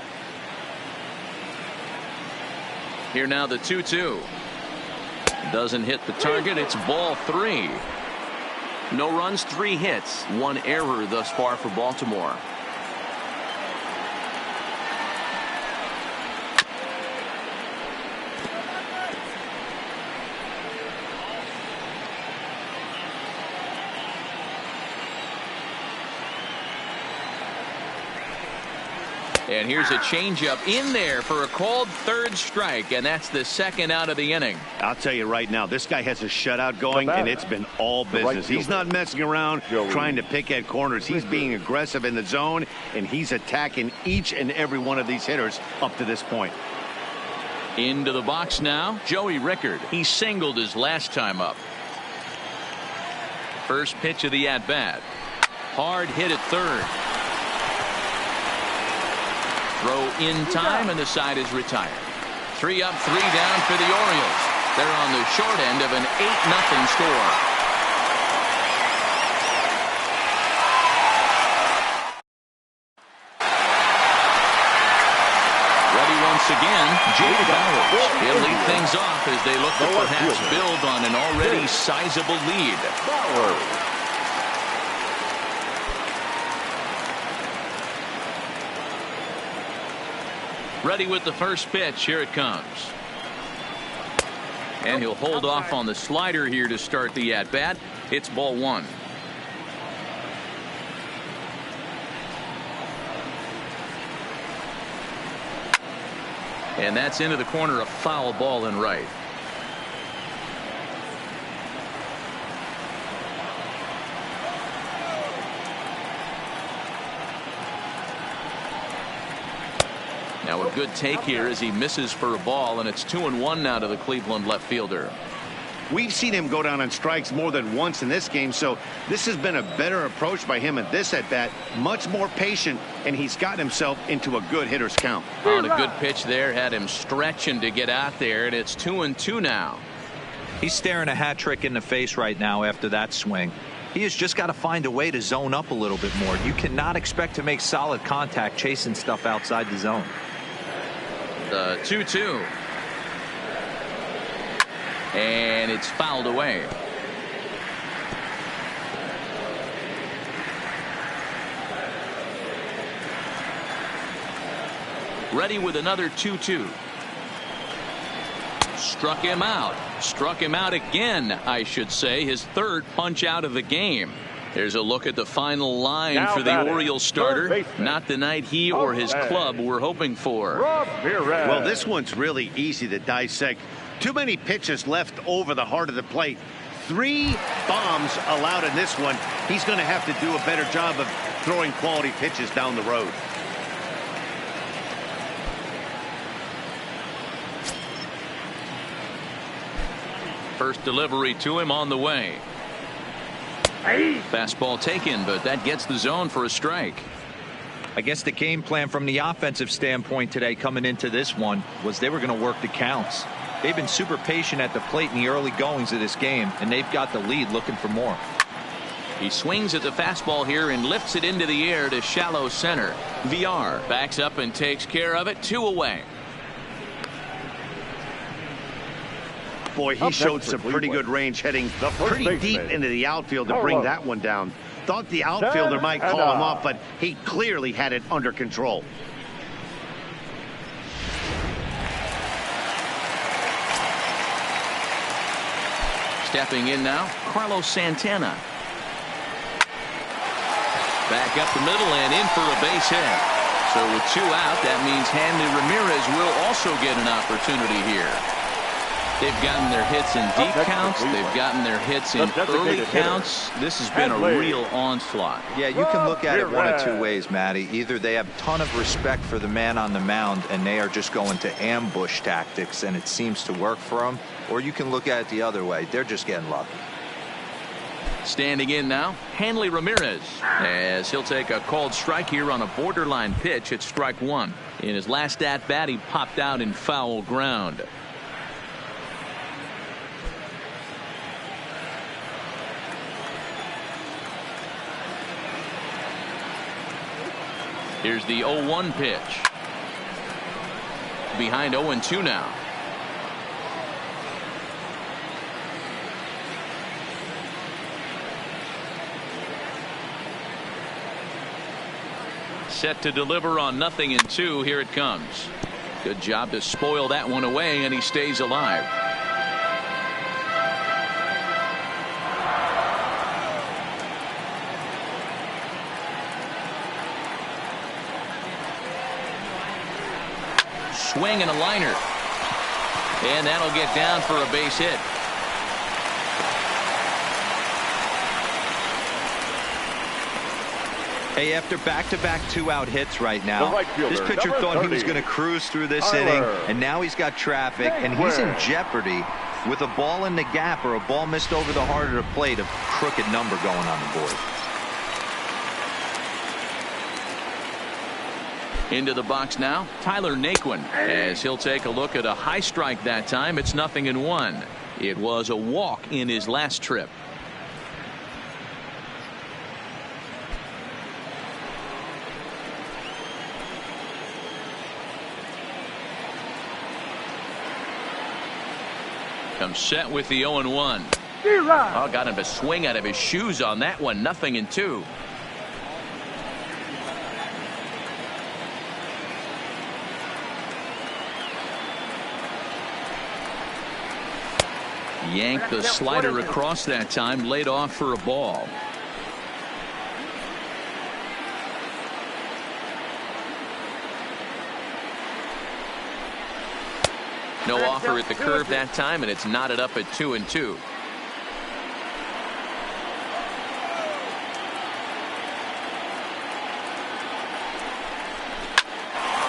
Here now the 2-2. Doesn't hit the target. It's ball 3. No runs, 3 hits, 1 error thus far for Baltimore. And here's a changeup in there for a called 3rd strike, and that's the 2nd out of the inning. I'll tell you right now, this guy has a shutout going, and it's been all business. He's not messing around trying to pick at corners. He's being aggressive in the zone, and he's attacking each and every one of these hitters up to this point. Into the box now, Joey Rickard. He singled his last time up. First pitch of the at-bat. Hard hit at 3rd. Throw in time, and the side is retired. 3 up, 3 down for the Orioles. They're on the short end of an 8-0 score. Ready once again, Jake Bauers. He'll lead things off as they look to perhaps build on an already sizable lead. Bauers. Ready with the first pitch. Here it comes. And he'll hold off on the slider here to start the at-bat. It's ball 1. And that's into the corner, a foul ball in right. Now a good take here as he misses for a ball, and it's 2-1 now to the Cleveland left fielder. We've seen him go down on strikes more than once in this game, so this has been a better approach by him at this at-bat. Much more patient, and he's gotten himself into a good hitter's count. On a good pitch there, had him stretching to get out there, and it's 2-2 now. He's staring a hat trick in the face right now after that swing. He has just got to find a way to zone up a little bit more. You cannot expect to make solid contact chasing stuff outside the zone. The 2-2. And it's fouled away. Ready with another 2-2. Struck him out. Struck him out again, I should say. His third punch out of the game. There's a look at the final line Now for the Orioles starter. Not the night he or his club were hoping for. Well, this one's really easy to dissect. Too many pitches left over the heart of the plate. 3 bombs allowed in this one. He's going to have to do a better job of throwing quality pitches down the road. First delivery to him on the way. Fastball taken, but that gets the zone for a strike. I guess the game plan from the offensive standpoint today coming into this one was they were going to work the counts. They've been super patient at the plate in the early goings of this game, and they've got the lead looking for more. He swings at the fastball here and lifts it into the air to shallow center. VR backs up and takes care of it. 2 away. Boy, he showed some pretty good range heading pretty deep into the outfield to bring that one down. Thought the outfielder might call him off, but he clearly had it under control. Stepping in now, Carlos Santana. Back up the middle and in for a base hit. So with 2 out, that means Hanley Ramirez will also get an opportunity here. They've gotten their hits in deep counts. They've gotten their hits in early counts. This has been a real onslaught. Yeah, you can look at it one of 2 ways, Matty. Either they have a ton of respect for the man on the mound and they are just going to ambush tactics and it seems to work for them, or you can look at it the other way. They're just getting lucky. Standing in now, Hanley Ramirez, as he'll take a called strike here on a borderline pitch at strike 1. In his last at bat, he popped out in foul ground. Here's the 0-1 pitch. Behind 0-2 now. Set to deliver on 0-2. Here it comes. Good job to spoil that one away, and he stays alive. Swing and a liner. And that'll get down for a base hit. Hey, after back-to-back 2-out hits right now, this pitcher thought he was going to cruise through this inning, and now he's got traffic, and he's in jeopardy with a ball in the gap or a ball missed over the heart of the plate, a crooked number going on the board. Into the box now, Tyler Naquin, as he'll take a look at a high strike that time. It's 0-1. It was a walk in his last trip. Comes set with the 0-1. Oh, got him a swing out of his shoes on that one. 0-2. Yanked the slider across that time, laid off for a ball. No offer at the curve that time, and it's knotted up at 2-2.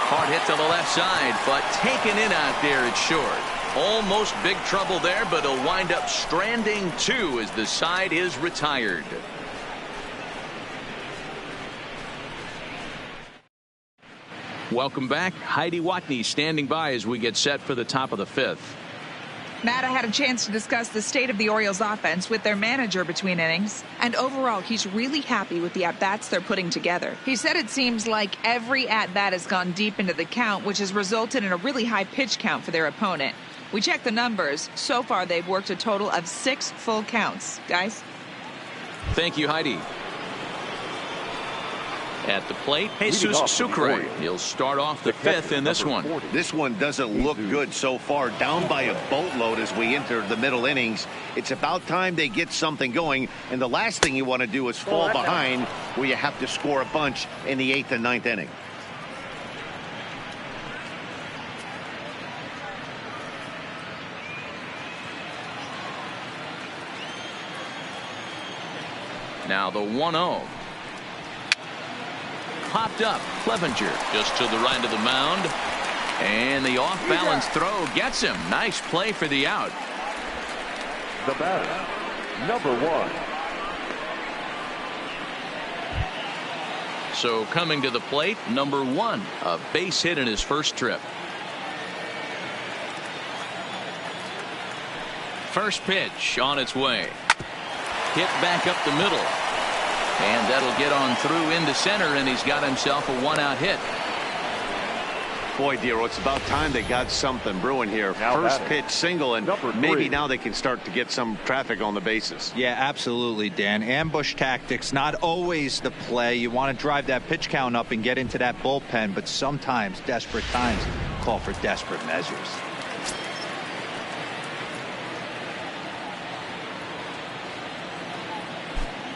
Hard hit to the left side, but taken in out there, it's short. Almost big trouble there, but he'll wind up stranding 2 as the side is retired. Welcome back. Heidi Watney standing by as we get set for the top of the 5th. Matta had a chance to discuss the state of the Orioles offense with their manager between innings, and overall he's really happy with the at-bats they're putting together. He said it seems like every at-bat has gone deep into the count, which has resulted in a really high pitch count for their opponent. We checked the numbers. So far they've worked a total of 6 full counts. Guys? Thank you, Heidi. At the plate, Jesus Sucre. He'll start off the 5th in this one. This one doesn't look good so far. Down by a boatload as we enter the middle innings. It's about time they get something going. And the last thing you want to do is fall behind where you have to score a bunch in the 8th and 9th inning. Now the 1-0. Popped up. Clevenger just to the right of the mound. And the off-balance throw gets him. Nice play for the out. The batter, number 1. So coming to the plate, number 1. A base hit in his first trip. First pitch on its way. Hit back up the middle. And that'll get on through into center, and he's got himself a 1-out hit. Boy, Dero, it's about time they got something brewing here. First pitch single, and maybe now they can start to get some traffic on the bases. Yeah, absolutely, Dan. Ambush tactics, not always the play. You want to drive that pitch count up and get into that bullpen, but sometimes desperate times call for desperate measures.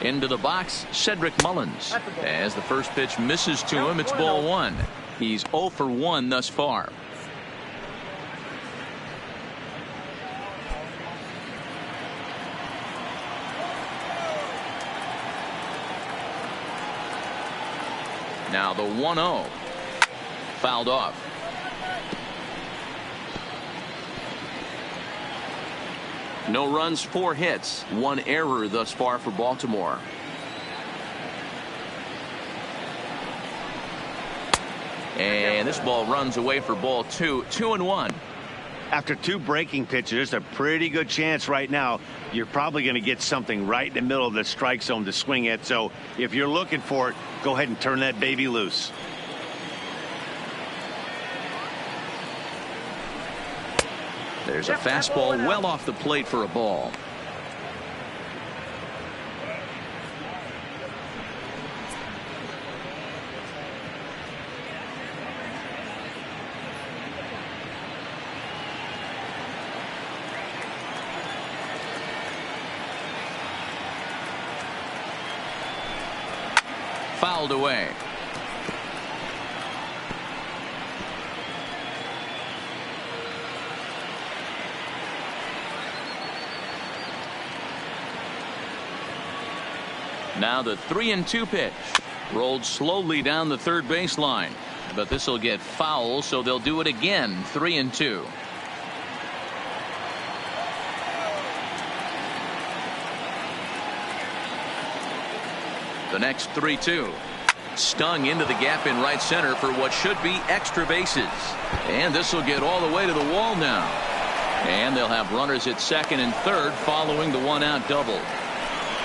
Into the box, Cedric Mullins. As the first pitch misses to him, it's ball 1. He's 0 for 1 thus far. Now the 1-0. Fouled off. No runs, 4 hits, 1 error thus far for Baltimore. And this ball runs away for ball 2. 2-1. After 2 breaking pitches, there's a pretty good chance right now you're probably going to get something right in the middle of the strike zone to swing at. So if you're looking for it, go ahead and turn that baby loose. There's a fastball well off the plate for a ball. Fouled away. Now the 3-2 pitch. Rolled slowly down the third baseline. But this will get foul, so they'll do it again. 3-2. The next 3-2. Stung into the gap in right center for what should be extra bases. And this will get all the way to the wall now. And they'll have runners at second and third following the 1-out double.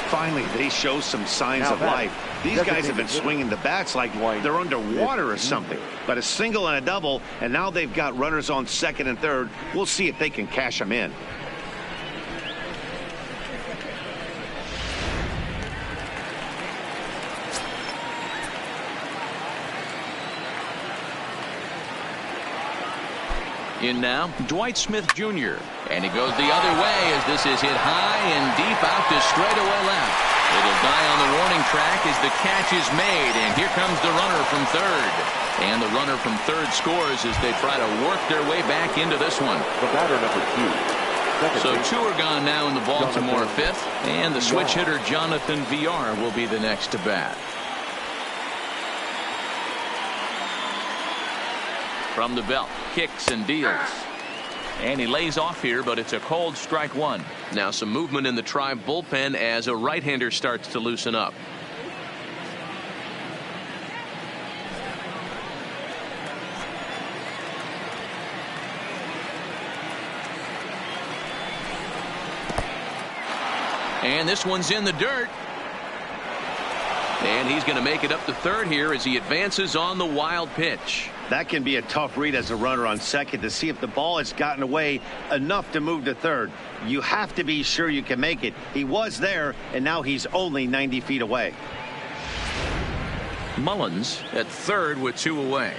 Finally, they show some signs of life. These guys have been swinging the bats like they're underwater or something. But a single and a double, and now they've got runners on second and third. We'll see if they can cash them in. In now, Dwight Smith Jr. And he goes the other way as this is hit high and deep out to straightaway left. It'll die on the warning track as the catch is made. And here comes the runner from third. And the runner from third scores as they try to work their way back into this one. The batter, number 2. So 2 are gone now in the Baltimore 5th. And the switch hitter Jonathan Villar will be the next to bat. From the belt, kicks and deals. And he lays off here, but it's a cold strike 1. Now some movement in the Tribe bullpen as a right-hander starts to loosen up. And this one's in the dirt. And he's going to make it up to third here as he advances on the wild pitch. That can be a tough read as a runner on second to see if the ball has gotten away enough to move to third. You have to be sure you can make it. He was there, and now he's only 90 feet away. Mullins at third with 2 away.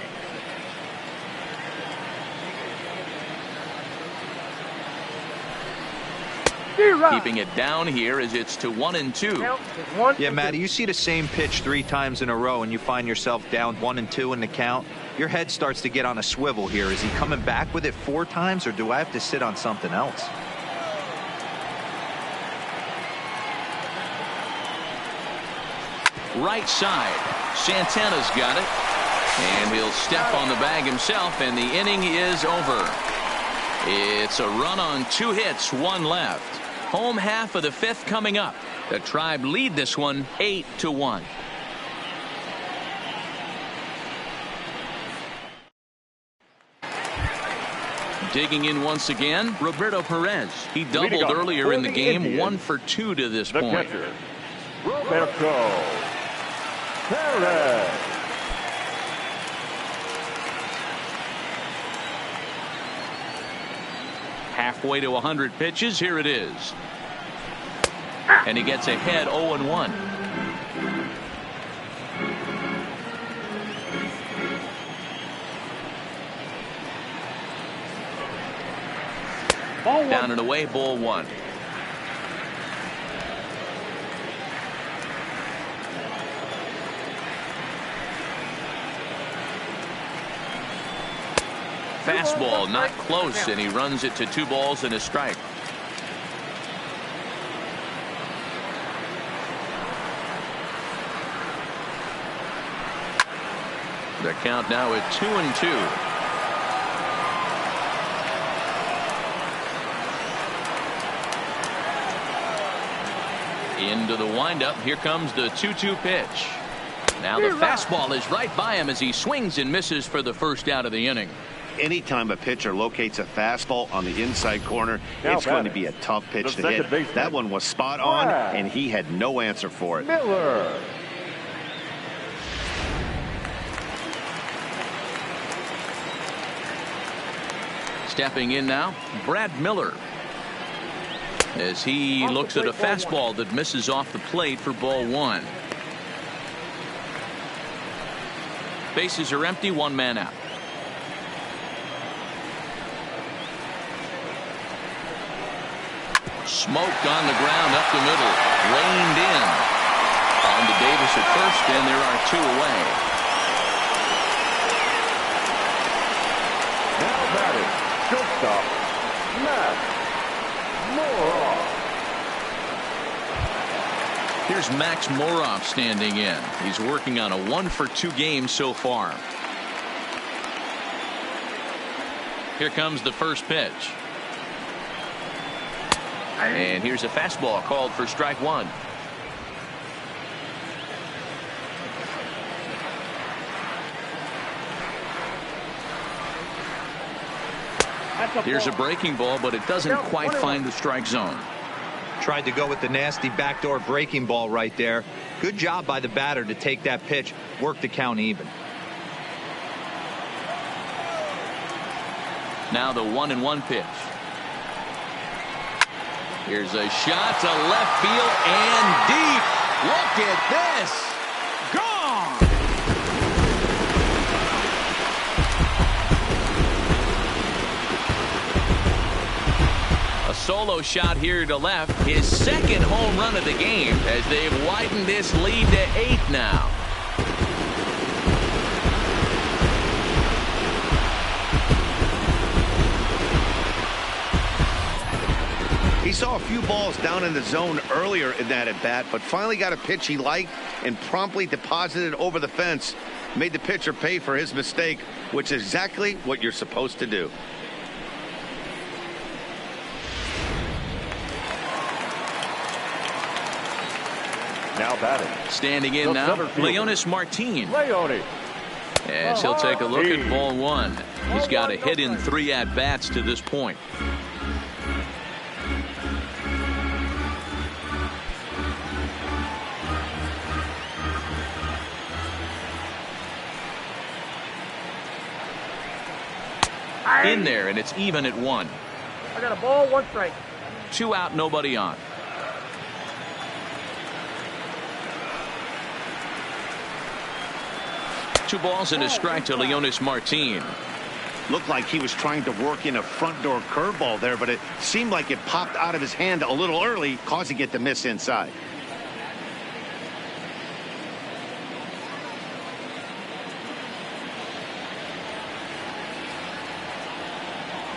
Keeping it down here as it's to 1-2. Yeah, Matty, you see the same pitch 3 times in a row and you find yourself down 1-2 in the count. Your head starts to get on a swivel here. Is he coming back with it 4 times, or do I have to sit on something else? Right side. Santana's got it. And he'll step on the bag himself, and the inning is over. It's a run on 2 hits, 1 left. Home half of the 5th coming up. The Tribe lead this one 8-1. Digging in once again, Roberto Perez. He doubled earlier in the game, 1 for 2 to this point. Catcher, Roberto Perez. Halfway to 100 pitches. Here it is. And he gets ahead 0-1. Down and away, ball 1. Fastball not close, and he runs it to 2 balls and a strike. The count now at 2-2. Into the windup. Here comes the 2-2 pitch. Now the fastball is right by him as he swings and misses for the first out of the inning. Anytime a pitcher locates a fastball on the inside corner, it's going to be a tough pitch to hit. That one was spot on, and he had no answer for it. Miller. Stepping in now, Brad Miller, as he looks at a fastball that misses off the plate for ball 1. Bases are empty, 1 man out. Smoked on the ground up the middle, reined in. On to Davis at first, and there are 2 away. Now batting, shortstop, Max Moroff. Here's Max Moroff standing in. He's working on a 1 for 2 game so far. Here comes the first pitch. And here's a fastball called for strike 1. Here's a breaking ball, but it doesn't quite find the strike zone. Tried to go with the nasty backdoor breaking ball right there. Good job by the batter to take that pitch, work the count even. Now the 1-1 pitch. Here's a shot to left field and deep. Look at this. Gone. A solo shot here to left. His 2nd home run of the game as they've widened this lead to 8 now. He saw a few balls down in the zone earlier in that at bat, but finally got a pitch he liked and promptly deposited over the fence. Made the pitcher pay for his mistake, which is exactly what you're supposed to do. Now batting. Standing in now, Leonis Martin. Leone. As he'll take a look at ball 1. He's got a hit in 3 at-bats to this point. in there, and it's even at 1. I got a ball, 1 strike. 2 out, nobody on. Two balls and a strike to Leonis Martin. Looked like he was trying to work in a front door curveball there, but it seemed like it popped out of his hand a little early, causing it to miss inside.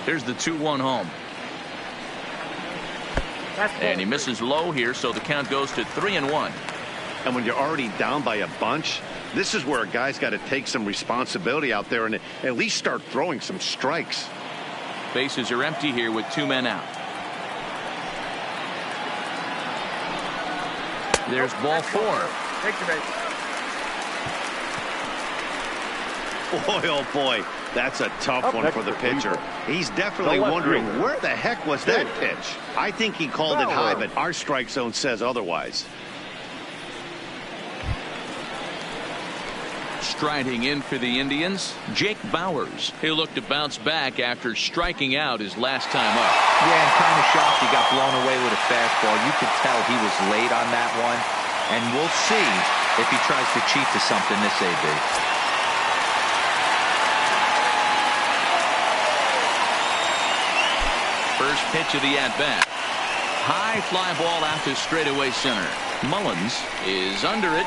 Here's the 2-1 home. And he misses low here, so the count goes to 3-1. And when you're already down by a bunch, this is where a guy's got to take some responsibility out there and at least start throwing some strikes. Bases are empty here with 2 men out. There's ball 4. Take your base. Boy, oh boy, that's a tough one for the pitcher. He's definitely wondering where the heck was that pitch. I think he called it high, but our strike zone says otherwise. Striding in for the Indians, Jake Bauers. He'll look to bounce back after striking out his last time up. Yeah, I'm kind of shocked he got blown away with a fastball. You could tell he was late on that one. And we'll see if he tries to cheat to something this AB. First pitch of the at-bat. High fly ball out to straightaway center. Mullins is under it.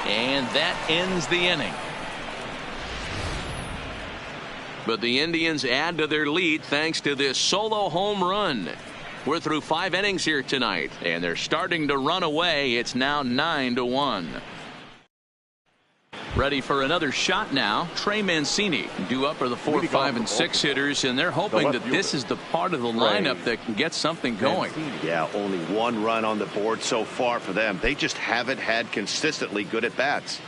And that ends the inning. But the Indians add to their lead thanks to this solo home run. We're through 5 innings here tonight, and they're starting to run away. It's now 9-1. Ready for another shot now. Trey Mancini due up for the 4, 5, and 6 hitters, and they're hoping that this is the part of the lineup that can get something going. Yeah, only 1 run on the board so far for them. They just haven't had consistently good at bats.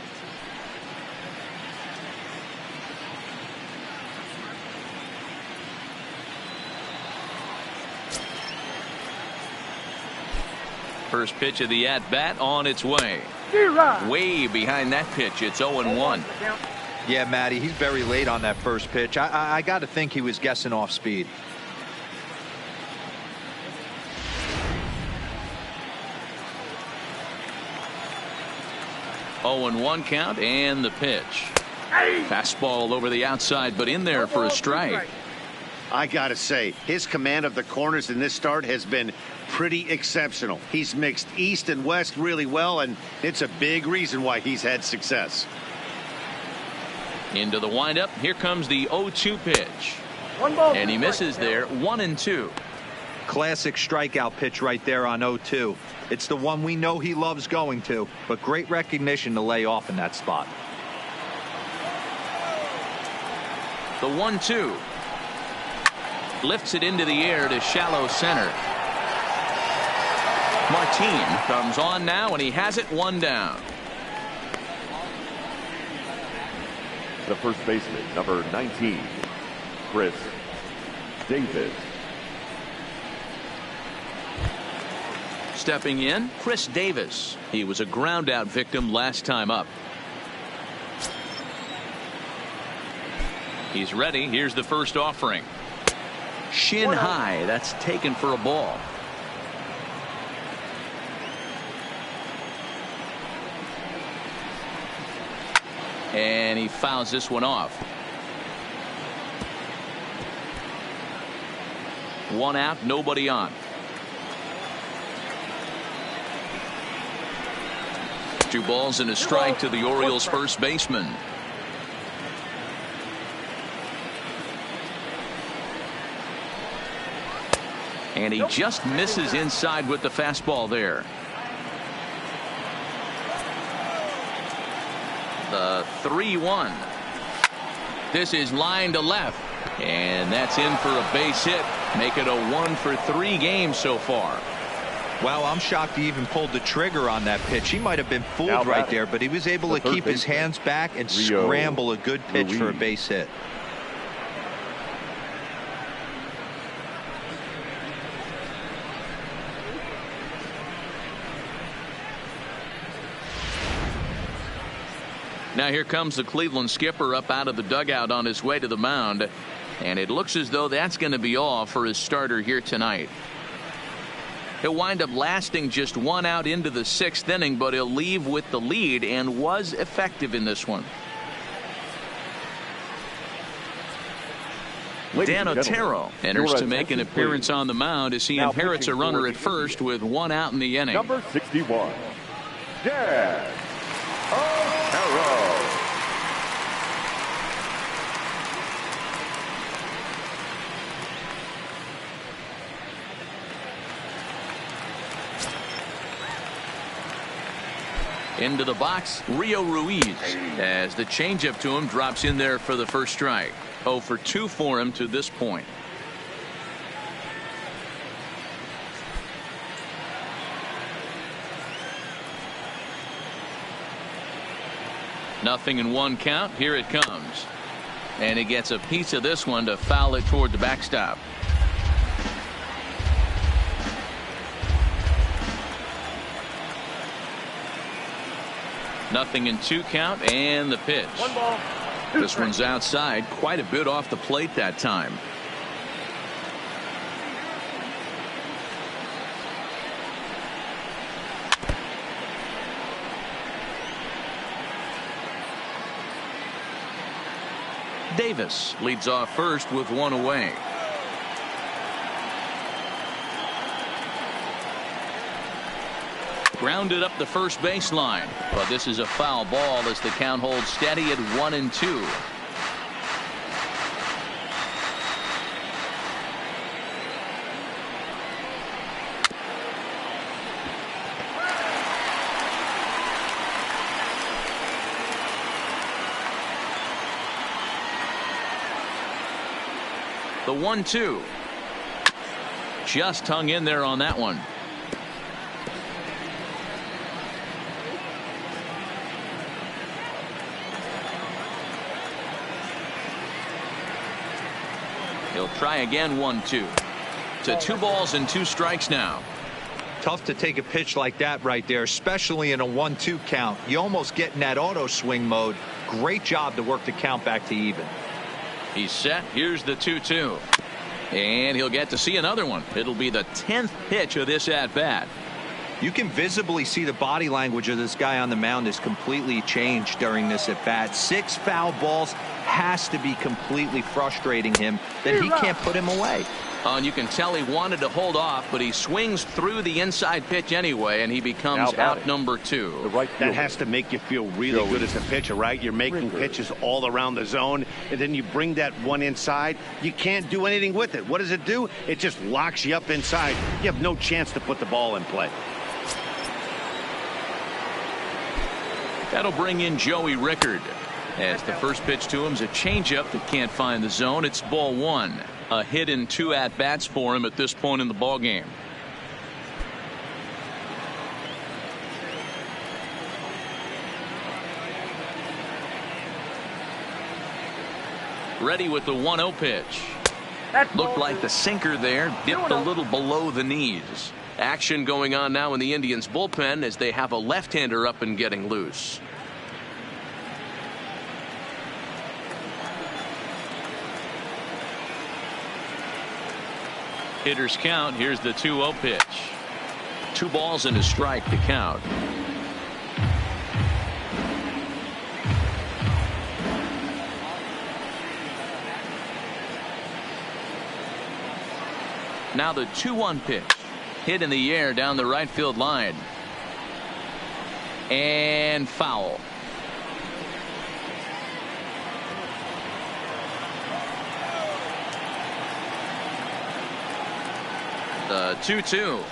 First pitch of the at-bat on its way. Way behind that pitch. It's 0-1. Yeah, Matty, he's very late on that first pitch. I got to think he was guessing off speed. Oh, 0-1 count and the pitch. Fastball over the outside, but in there for a strike. I got to say, his command of the corners in this start has been pretty exceptional. He's mixed east and west really well, and it's a big reason why he's had success. Into the windup. Here comes the 0-2 pitch. 1 ball, and he misses there. 1-2. Classic strikeout pitch right there on 0-2. It's the one we know he loves going to, but great recognition to lay off in that spot. The 1-2. Lifts it into the air to shallow center. Martin comes on now, and he has it 1 down. The first baseman, number 19, Chris Davis. Stepping in, Chris Davis. He was a ground out victim last time up. He's ready. Here's the first offering. Shin high. That's taken for a ball. And he fouls this one off. 1 out, nobody on. 2 balls and a strike to the Orioles first baseman. And he just misses inside with the fastball there. The 3-1. This is line to left. And that's in for a base hit. Make it a 1-for-3 game so far. Wow, I'm shocked he even pulled the trigger on that pitch. He might have been fooled right there, but he was able to keep his hands back and scramble a good pitch for a base hit. Now here comes the Cleveland skipper up out of the dugout on his way to the mound. And it looks as though that's going to be all for his starter here tonight. He'll wind up lasting just 1 out into the 6th inning, but he'll leave with the lead and was effective in this one. Dan Otero enters to make an appearance on the mound as he inherits a runner at first with 1 out in the inning. Number 61, Dan Otero. Into the box, Rio Ruiz, as the changeup to him drops in there for the first strike. 0 for 2 for him to this point. Nothing in 1 count. Here it comes. And he gets a piece of this one to foul it toward the backstop. Nothing in 2 count, and the pitch. 1 ball. This one's outside, quite a bit off the plate that time. Davis leads off first with 1 away. Grounded up the first baseline, but this is a foul ball as the count holds steady at 1-2. The 1-2 just hung in there on that one. He'll try again. 1-2 to 2 balls and 2 strikes now. Tough to take a pitch like that right there, especially in a 1-2 count. You almost get in that auto swing mode. Great job to work the count back to even. He's set. Here's the 2-2. And he'll get to see another one. It'll be the 10th pitch of this at bat. You can visibly see the body language of this guy on the mound is completely changed during this at bat. 6 foul balls has to be completely frustrating him that he can't put him away. And you can tell he wanted to hold off, but he swings through the inside pitch anyway, and he becomes out number 2. That has to make you feel really good as a pitcher, right? You're making pitches all around the zone, and then you bring that one inside. You can't do anything with it. What does it do? It just locks you up inside. You have no chance to put the ball in play. That'll bring in Joey Rickard, as the first pitch to him is a changeup that can't find the zone. It's ball 1. A hit in 2 at-bats for him at this point in the ball game. Ready with the 1-0 pitch. Looked like the sinker there dipped a little below the knees. Action going on now in the Indians bullpen as they have a left-hander up and getting loose. Hitters count. Here's the 2-0 pitch. 2 balls and a strike to count. Now the 2-1 pitch. Hit in the air down the right field line. And foul. The 2-2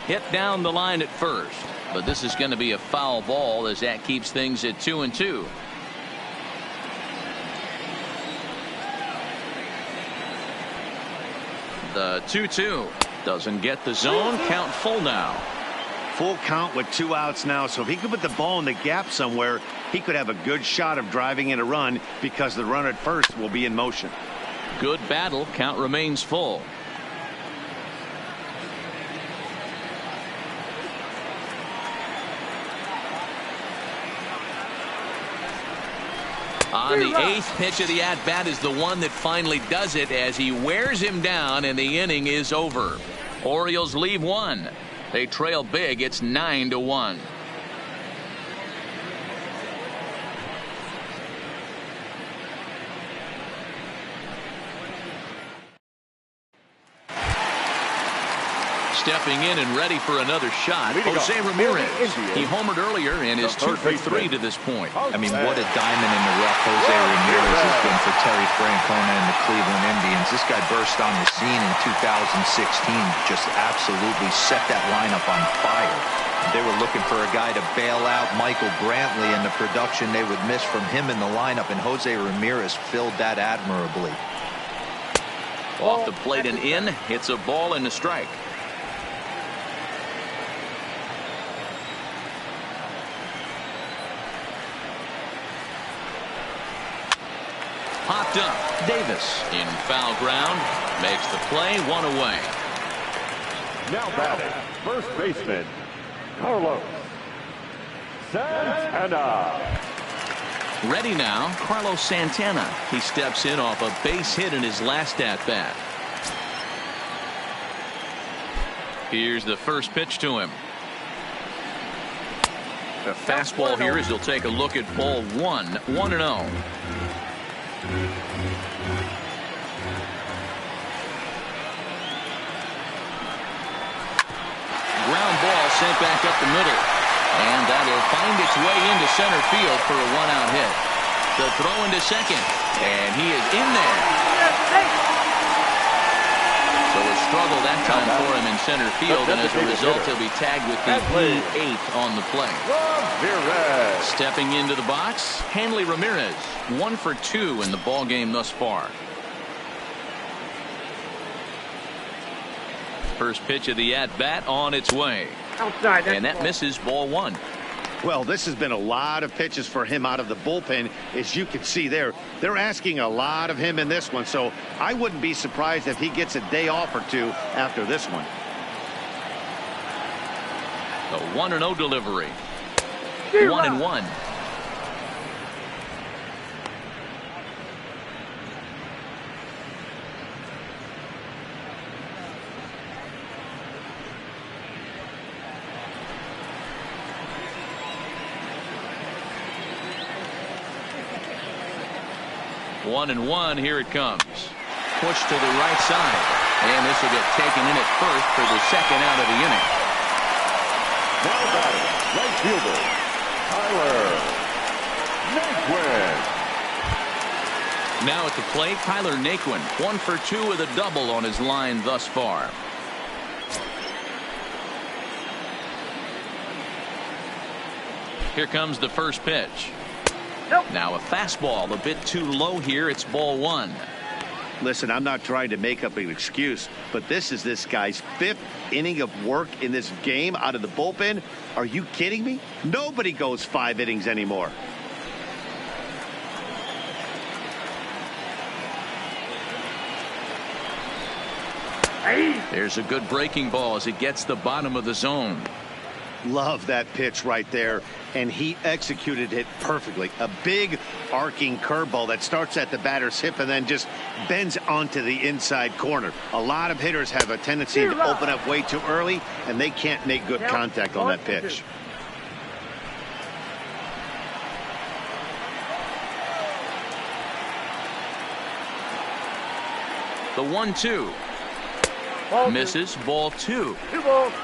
hit down the line at first, but this is going to be a foul ball as that keeps things at 2-2. The 2-2 doesn't get the zone. Count full now. Full count with 2 outs now, so if he could put the ball in the gap somewhere, he could have a good shot of driving in a run because the runner at first will be in motion. Good battle. Count remains full. On the 8th pitch of the at-bat is the one that finally does it as he wears him down, and the inning is over. Orioles leave one. They trail big. It's 9-1. Stepping in and ready for another shot, Jose Ramirez. He homered earlier and is 2 for 3 to this point. I mean, what a diamond in the rough Jose Ramirez has been for Terry Francona and the Cleveland Indians. This guy burst on the scene in 2016, just absolutely set that lineup on fire. They were looking for a guy to bail out Michael Brantley, and the production they would miss from him in the lineup, and Jose Ramirez filled that admirably. Off the plate and in. It's a ball and a strike. Popped up. Davis in foul ground. Makes the play. 1 away. Now batting, first baseman, Carlos Santana. Ready now, Carlos Santana. He steps in off a base hit in his last at-bat. Here's the first pitch to him. The fastball here as he'll take a look at ball 1. 1-0. Ground ball sent back up the middle, and that'll find its way into center field for a 1-out hit. The throw into second, and he is in there. So a struggle that time for him in center field, and as a result he'll be tagged with the E8 on the play. Stepping into the box, Hanley Ramirez, 1 for 2 in the ball game thus far. First pitch of the at-bat on its way. Outside, and that misses, ball 1. Well, this has been a lot of pitches for him out of the bullpen. As you can see there, they're asking a lot of him in this one, so I wouldn't be surprised if he gets a day off or two after this one. The 1-0 delivery. 1-1. One and one. Here it comes. Push to the right side, and this will get taken in at first for the second out of the inning. Now batting, right fielder, Tyler Naquin. Now at the plate, Tyler Naquin, 1 for 2 with a double on his line thus far. Here comes the first pitch. Now a fastball a bit too low here. It's ball 1. Listen, I'm not trying to make up an excuse, but this is this guy's 5th inning of work in this game out of the bullpen. Are you kidding me? Nobody goes 5 innings anymore. There's a good breaking ball as it gets the bottom of the zone. Love that pitch right there, and he executed it perfectly. A big arcing curveball that starts at the batter's hip and then just bends onto the inside corner. A lot of hitters have a tendency to open up way too early, and they can't make good contact on that pitch. The 1-2. Misses, ball 2.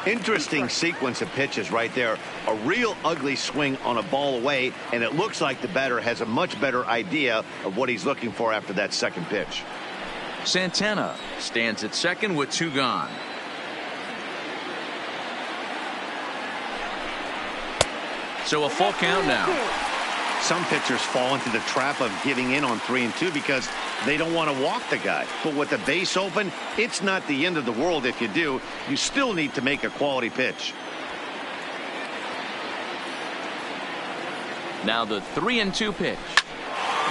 Interesting sequence of pitches right there. A real ugly swing on a ball away, and it looks like the batter has a much better idea of what he's looking for after that second pitch. Santana stands at second with 2 gone. So a full count now. Some pitchers fall into the trap of giving in on 3 and 2 because they don't want to walk the guy. But with the base open, it's not the end of the world if you do. You still need to make a quality pitch. Now the 3-2 pitch.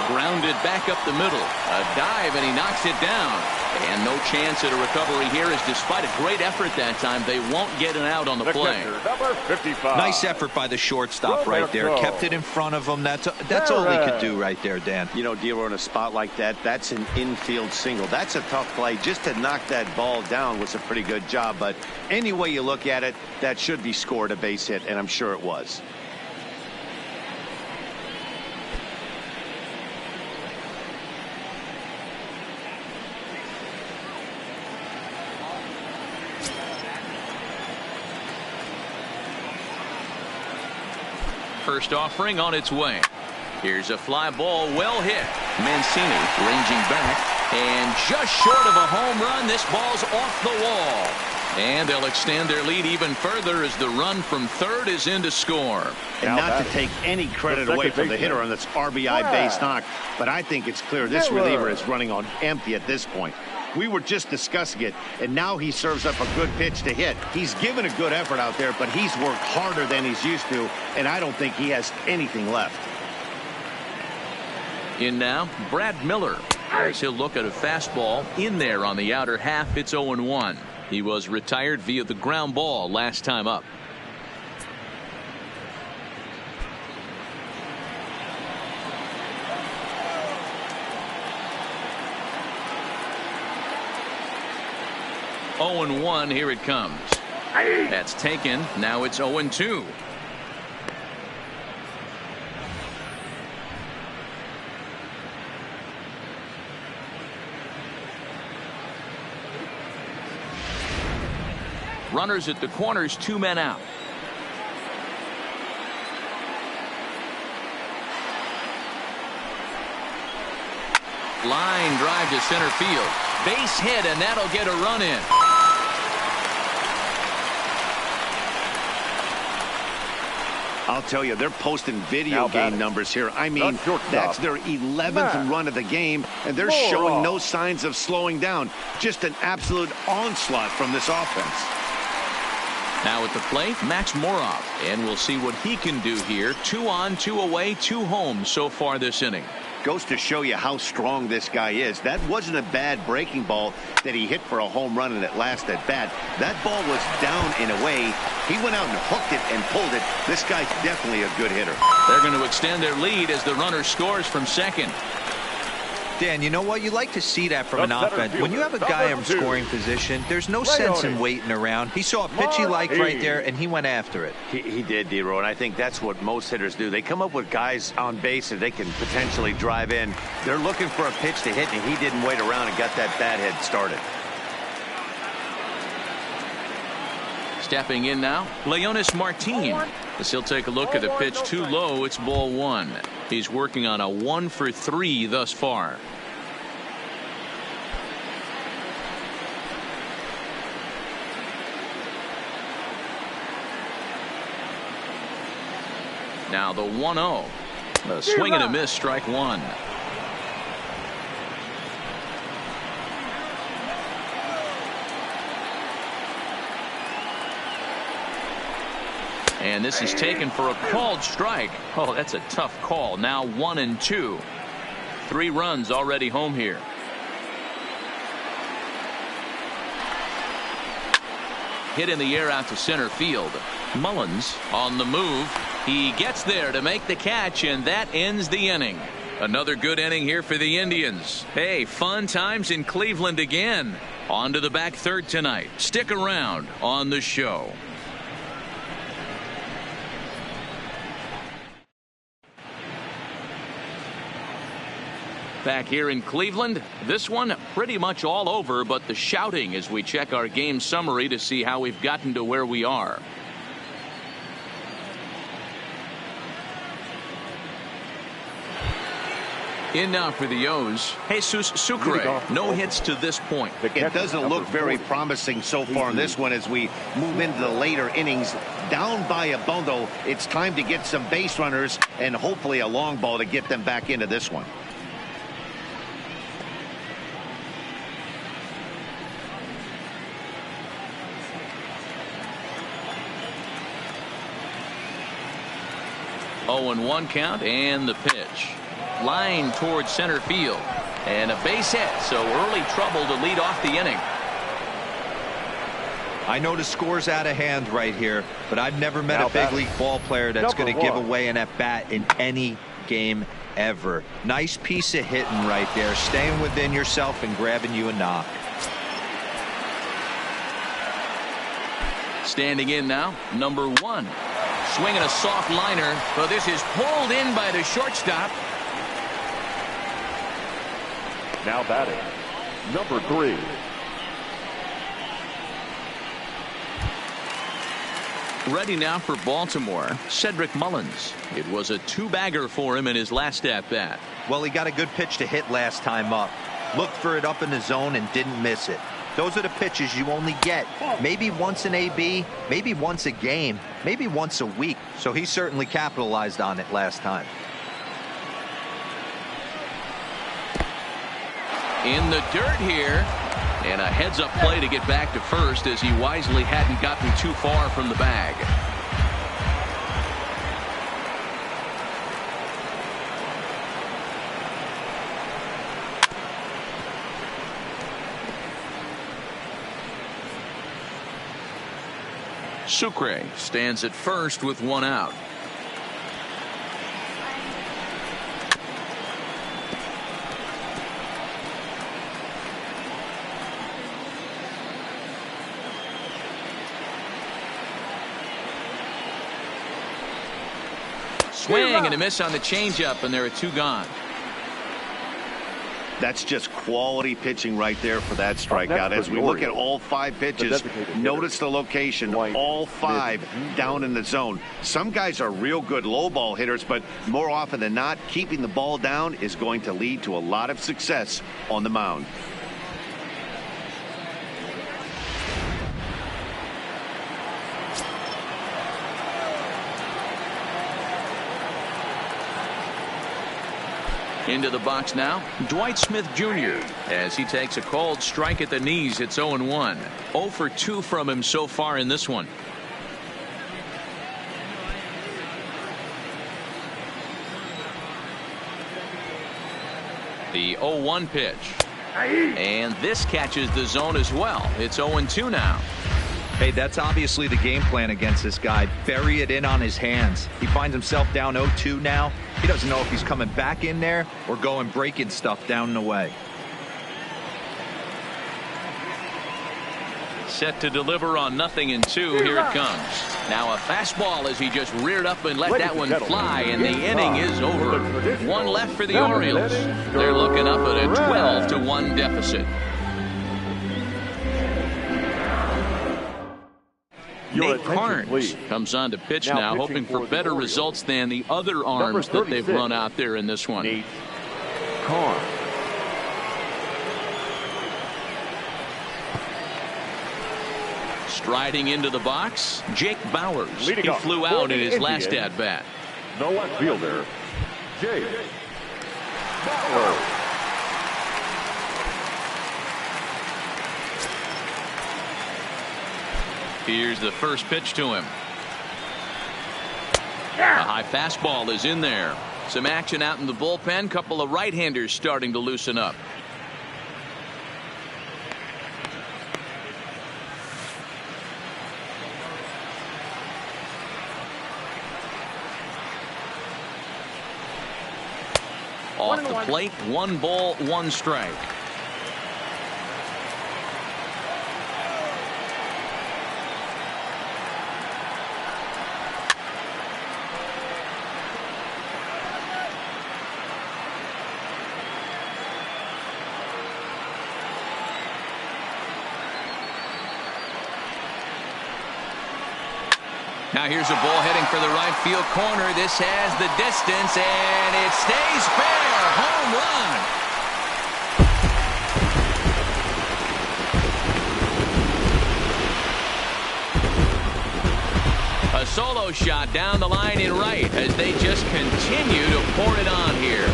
Grounded back up the middle. A dive, and he knocks it down. And no chance at a recovery here, as despite a great effort that time, they won't get an out on the play. Number 55. Nice effort by the shortstop right there. Kept it in front of him. That's all he could do right there, Dan. You know, Dero, in a spot like that, that's an infield single. That's a tough play. Just to knock that ball down was a pretty good job. But any way you look at it, that should be scored a base hit, and I'm sure it was. First offering on its way. Here's a fly ball, well hit. Mancini ranging back, and just short of a home run. This ball's off the wall. And they'll extend their lead even further as the run from third is in to score. And not to take any credit away from the hitter on this RBI base knock, but I think it's clear this reliever is running on empty at this point. We were just discussing it, and now he serves up a good pitch to hit. He's given a good effort out there, but he's worked harder than he's used to, and I don't think he has anything left. In now, Brad Miller, as he'll look at a fastball in there on the outer half. It's 0-1. He was retired via the ground ball last time up. Oh and 1, here it comes. That's taken. Now it's 0-2. Runners at the corners, 2 men out. Line drive to center field. Base hit, and that'll get a run in. I'll tell you, they're posting video game numbers here. I mean, that's their 11th run of the game, and they're showing no signs of slowing down. Just an absolute onslaught from this offense. Now at the plate, Max Moroff, and we'll see what he can do here. 2 on, 2 away, 2 home so far this inning. Goes to show you how strong this guy is. That wasn't a bad breaking ball that he hit for a home run in that last at bat. That ball was down and away. He went out and hooked it and pulled it. This guy's definitely a good hitter. They're going to extend their lead as the runner scores from second. Dan, you know what? You like to see that from an offense. When you have a guy in scoring position, there's no sense in waiting around. He saw a pitch he liked right there, and he went after it. He did, D-Row, and I think that's what most hitters do. They come up with guys on base that they can potentially drive in. They're looking for a pitch to hit, and he didn't wait around and got that bat head started. Stepping in now, Leonis Martin. As he'll take a look at the pitch too low, it's ball 1. He's working on a 1 for 3 thus far. Now the 1-0. A swing and a miss, strike 1. And this is taken for a called strike. Oh, that's a tough call. Now 1-2. 3 runs already home here. Hit in the air out to center field. Mullins on the move. He gets there to make the catch, and that ends the inning. Another good inning here for the Indians. Hey, fun times in Cleveland again. On to the back third tonight. Stick around on the show. Back here in Cleveland, this one pretty much all over, but the shouting as we check our game summary to see how we've gotten to where we are. In now for the O's, Jesus Sucre. No hits to this point. It doesn't look very promising so far in this one as we move into the later innings. Down by a bundle, it's time to get some base runners and hopefully a long ball to get them back into this one. Oh, and 1 count, and the pitch. Line towards center field. And a base hit, so early trouble to lead off the inning. I know the score's out of hand right here, but I've never met a big league ball player that's going to give away an at-bat in any game ever. Nice piece of hitting right there, staying within yourself and grabbing you a knock. Standing in now, number 1. Swinging a soft liner, but this is pulled in by the shortstop. Now batting, number 3. Ready now for Baltimore, Cedric Mullins. It was a 2-bagger for him in his last at-bat. Well, he got a good pitch to hit last time up. Looked for it up in the zone and didn't miss it. Those are the pitches you only get maybe once in AB, maybe once a game, maybe once a week. So he certainly capitalized on it last time. In the dirt here. And a heads-up play to get back to first as he wisely hadn't gotten too far from the bag. Sucre stands at first with 1 out. Swing and a miss on the changeup, and there are 2 gone. That's just quality pitching right there for that strikeout. As we look at all 5 pitches, notice the location, all 5 down in the zone. Some guys are real good low ball hitters, but more often than not, keeping the ball down is going to lead to a lot of success on the mound. Into the box now, Dwight Smith Jr. as he takes a called strike at the knees. It's 0-1. 0 for 2 from him so far in this one. The 0-1 pitch. And this catches the zone as well. It's 0-2 now. Hey, that's obviously the game plan against this guy. Bury it in on his hands. He finds himself down 0-2 now. He doesn't know if he's coming back in there or going breaking stuff down and away. Set to deliver on 0-2. Here it comes. Now a fastball as he just reared up and let that one fly, and the inning is over. 1 left for the Orioles. They're looking up at a 12-1 deficit. Nate Carnes comes on to pitch now, hoping for better results than the other arms that they've run out there in this one. Nate Carnes. Striding into the box, Jake Bauers. Leading he off flew out in his Indians, last at-bat. The left fielder, Jake Bauers. Here's the first pitch to him. A high fastball is in there. Some action out in the bullpen. Couple of right-handers starting to loosen up. Off the plate, 1 ball, 1 strike. Now here's a ball heading for the right field corner. This has the distance, and it stays fair. Home run. A solo shot down the line in right as they just continue to pour it on here.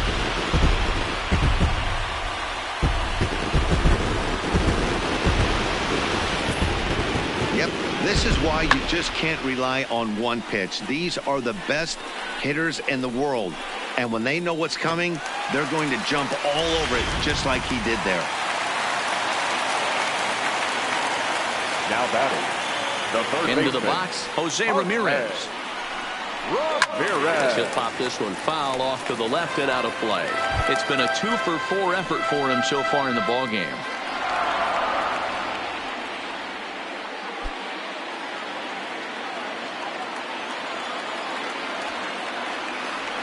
Yep, this is why you just can't rely on one pitch. These are the best hitters in the world. And when they know what's coming, they're going to jump all over it just like he did there. Now batting, the third Into baseman, the box, Jose Ramirez. Ramirez. He'll pop this one foul off to the left and out of play. It's been a 2-for-4 effort for him so far in the ballgame.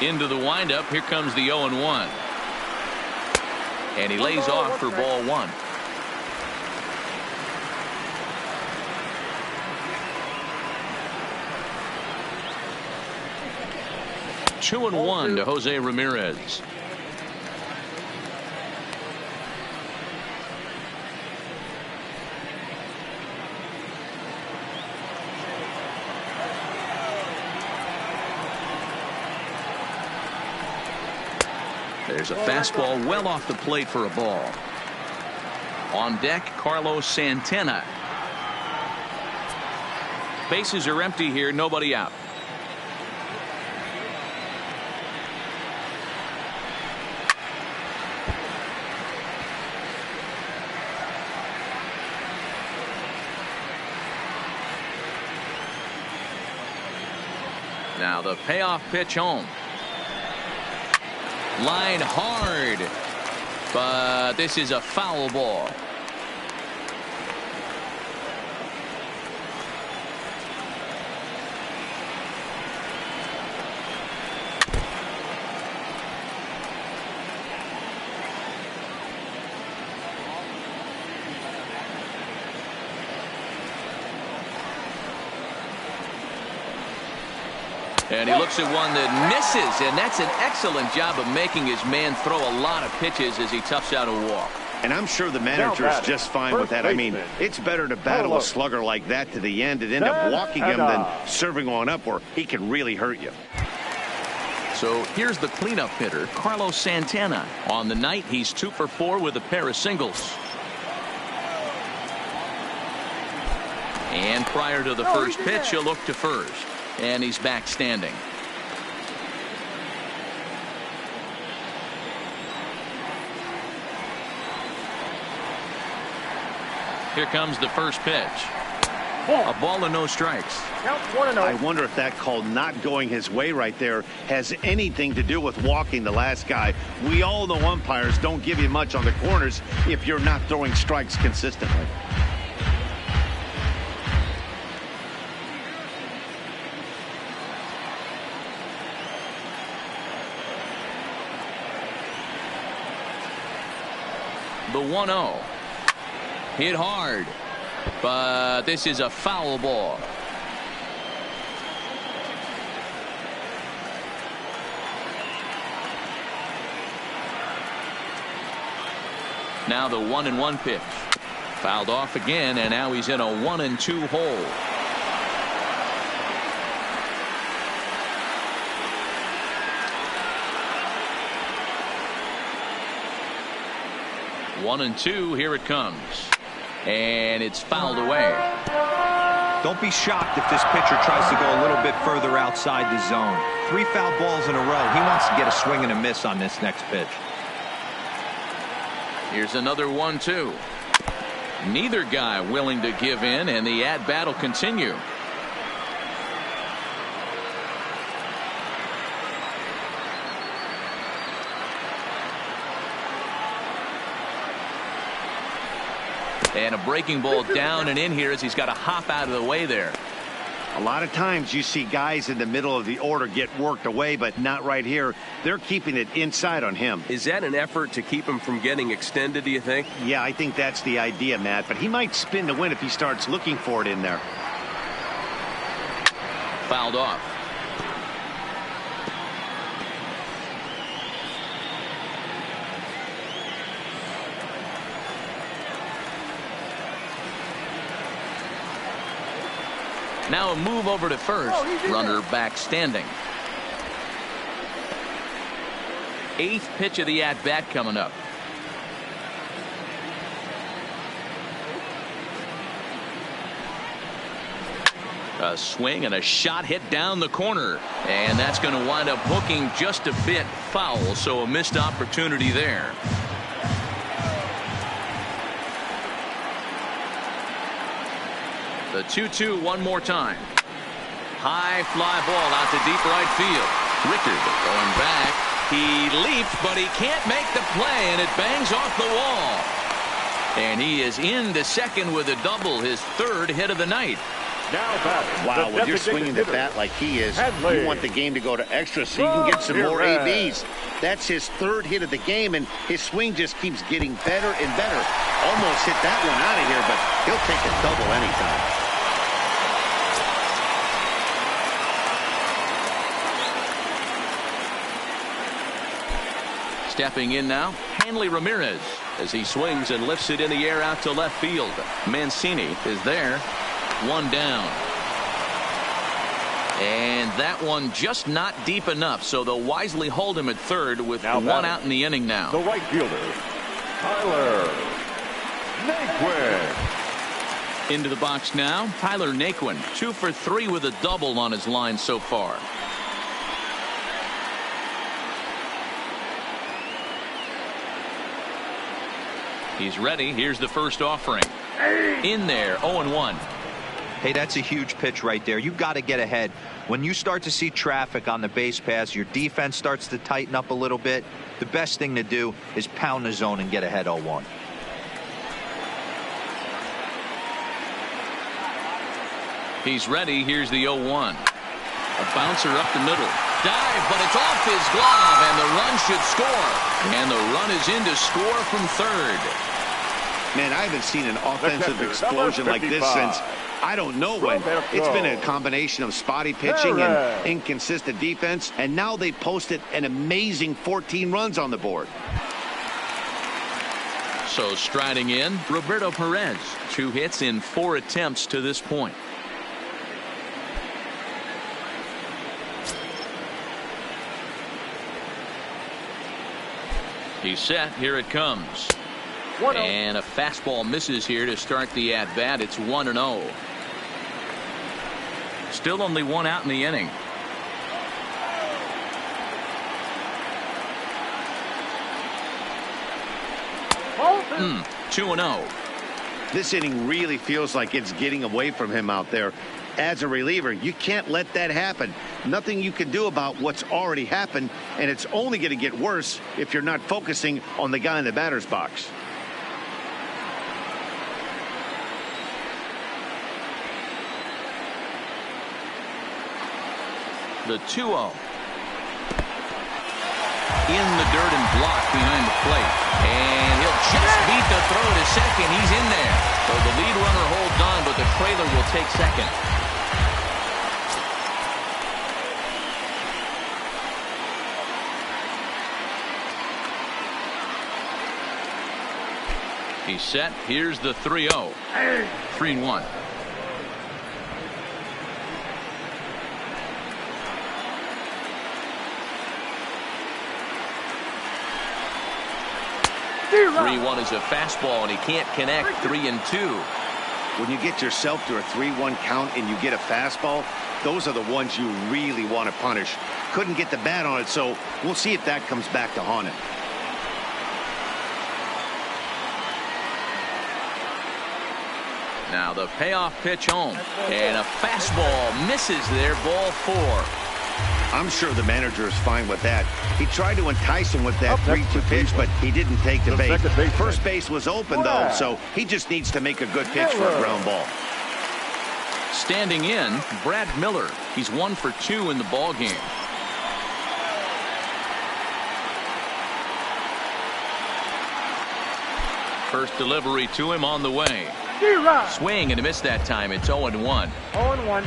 Into the windup, here comes the 0-1. And he lays off for ball one. Two and one to Jose Ramirez. There's a fastball well off the plate for a ball. On deck, Carlos Santana. Bases are empty here, nobody out. Now the payoff pitch home. Line hard, but this is a foul ball. And he looks at one that misses, and that's an excellent job of making his man throw a lot of pitches as he toughs out a walk. And I'm sure the manager's just fine with that. I mean, it's better to battle a slugger like that to the end and end up walking him than serving one up where he can really hurt you. So here's the cleanup hitter, Carlos Santana. On the night, he's 2 for 4 with a pair of singles. And prior to the first pitch, he'll look to first. And he's back standing. Here comes the first pitch. A ball and no strikes. Count 1-0. I wonder if that call not going his way right there has anything to do with walking the last guy. We all know umpires don't give you much on the corners if you're not throwing strikes consistently. The 1-0. Hit hard, but this is a foul ball. Now the 1-1 pitch. Fouled off again, and now he's in a 1-2 hole. One and two, here it comes. And it's fouled away. Don't be shocked if this pitcher tries to go a little bit further outside the zone. 3 foul balls in a row. He wants to get a swing and a miss on this next pitch. Here's another 1-2. Neither guy willing to give in, and the at-bat will continue. And a breaking ball down and in here as he's got to hop out of the way there. A lot of times you see guys in the middle of the order get worked away, but not right here. They're keeping it inside on him. Is that an effort to keep him from getting extended, do you think? Yeah, I think that's the idea, Matt. But he might spin to win if he starts looking for it in there. Fouled off. Now a move over to first. Runner back standing. 8th pitch of the at-bat coming up. A swing and a shot hit down the corner, and that's going to wind up hooking just a bit foul, so a missed opportunity there. The 2-2 one more time. High fly ball out to deep right field. Rickard going back. He leaps, but he can't make the play, and it bangs off the wall. And he is into second with a double, his third hit of the night. Wow, when you're swinging the bat like he is, you want the game to go to extra so you can get some more ABs. That's his third hit of the game, and his swing just keeps getting better and better. Almost hit that one out of here, but he'll take a double anytime. Stepping in now, Hanley Ramirez, as he swings and lifts it in the air out to left field. Mancini is there. One down. And that one just not deep enough, so they'll wisely hold him at third with one out in the inning now. The right fielder, Tyler Naquin. Into the box now, Tyler Naquin, 2 for 3 with a double on his line so far. He's ready. Here's the first offering. In there, 0-1. Hey, that's a huge pitch right there. You've got to get ahead. When you start to see traffic on the base pass, your defense starts to tighten up a little bit. The best thing to do is pound the zone and get ahead 0-1. He's ready. Here's the 0-1. A bouncer up the middle. Dive, but it's off his glove, and the run should score. And the run is in to score from third. Man, I haven't seen an offensive explosion like this since I don't know when. It's been a combination of spotty pitching and inconsistent defense, and now they posted an amazing 14 runs on the board. So striding in, Roberto Perez. 2 hits in 4 attempts to this point. He's set. Here it comes. And a fastball misses here to start the at-bat. It's 1-0. Still only 1 out in the inning. Mm, 2-0. This inning really feels like it's getting away from him out there. As a reliever, you can't let that happen. Nothing you can do about what's already happened, and it's only going to get worse if you're not focusing on the guy in the batter's box. The 2-0. In the dirt and blocked behind the plate. And he'll just beat the throw to second. He's in there. So the lead runner holds on, but the trailer will take second. He's set. Here's the 3-0. 3-1. Three-1 is a fastball, and he can't connect. 3-2. When you get yourself to a 3-1 count and you get a fastball, those are the ones you really want to punish. Couldn't get the bat on it, so we'll see if that comes back to haunt him. Now the payoff pitch home, and a fastball misses there. Ball 4. I'm sure the manager is fine with that. He tried to entice him with that 3-2 pitch, but he didn't take the bait. First base was open, though, so he just needs to make a good pitch for a ground ball. Standing in, Brad Miller. He's 1 for 2 in the ball game. First delivery to him on the way. Swing and a miss that time. It's 0-1. 0-1.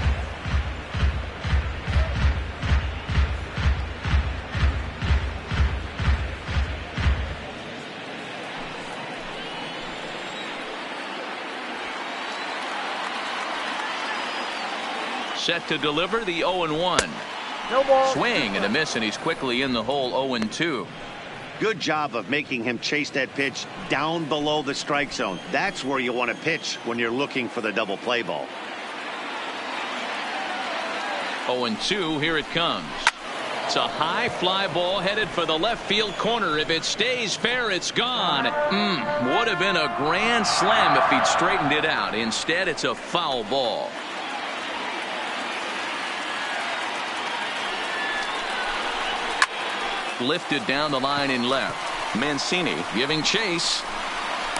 Set to deliver the 0-1. No ball. Swing and a miss, and he's quickly in the hole. 0-2. Good job of making him chase that pitch down below the strike zone. That's where you want to pitch when you're looking for the double play ball. 0-2. Here it comes. It's a high fly ball headed for the left field corner. If it stays fair, it's gone. Would have been a grand slam if he'd straightened it out. Instead, it's a foul ball. Lifted down the line in left. Mancini giving chase.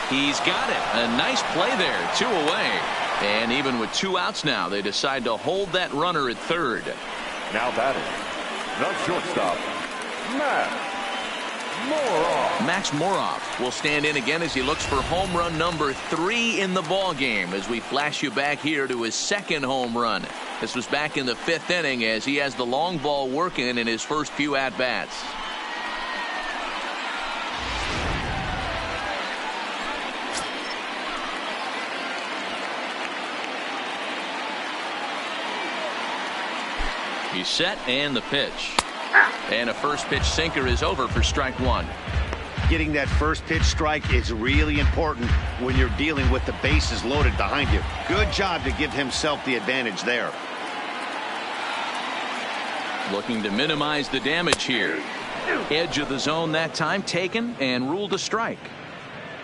He's got it. A nice play there. 2 away. And even with 2 outs now, they decide to hold that runner at third. Now batting, the shortstop, Max Moroff will stand in again as he looks for home run number 3 in the ball game as we flash you back here to his second home run. This was back in the 5th inning as he has the long ball working in his first few at-bats. He's set and the pitch. And a first pitch sinker is over for strike 1. Getting that first pitch strike is really important when you're dealing with the bases loaded behind you. Good job to give himself the advantage there. Looking to minimize the damage here. Edge of the zone that time taken and ruled a strike.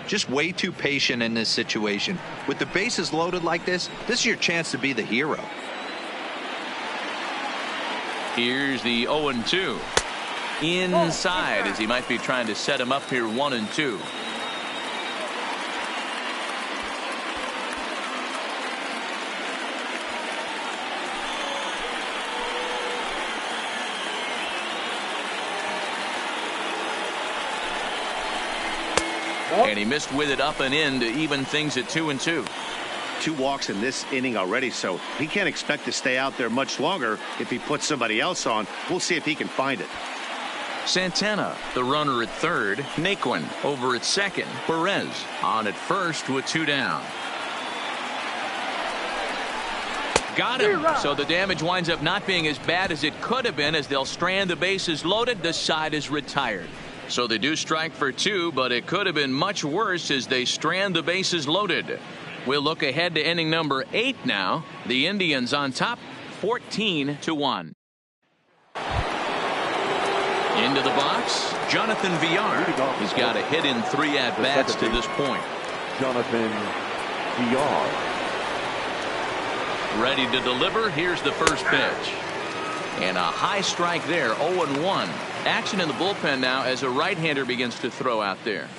Just way too patient in this situation. With the bases loaded like this is your chance to be the hero. Here's the 0-2. Inside as he might be trying to set him up here 1-2. And he missed with it up and in to even things at 2-2. 2 walks in this inning already, so he can't expect to stay out there much longer if he puts somebody else on. We'll see if he can find it. Santana, the runner at third. Naquin over at second. Perez on at first with 2 down. Got him. So the damage winds up not being as bad as it could have been as they'll strand the bases loaded. The side is retired. So they do strike for 2, but it could have been much worse as they strand the bases loaded. We'll look ahead to inning number 8 now. The Indians on top 14-1. Into the box, Jonathan Villar. He's got a hit in 3 at-bats to this point. Jonathan Villar. Ready to deliver. Here's the first pitch. And a high strike there, 0-1. Action in the bullpen now as a right-hander begins to throw out there.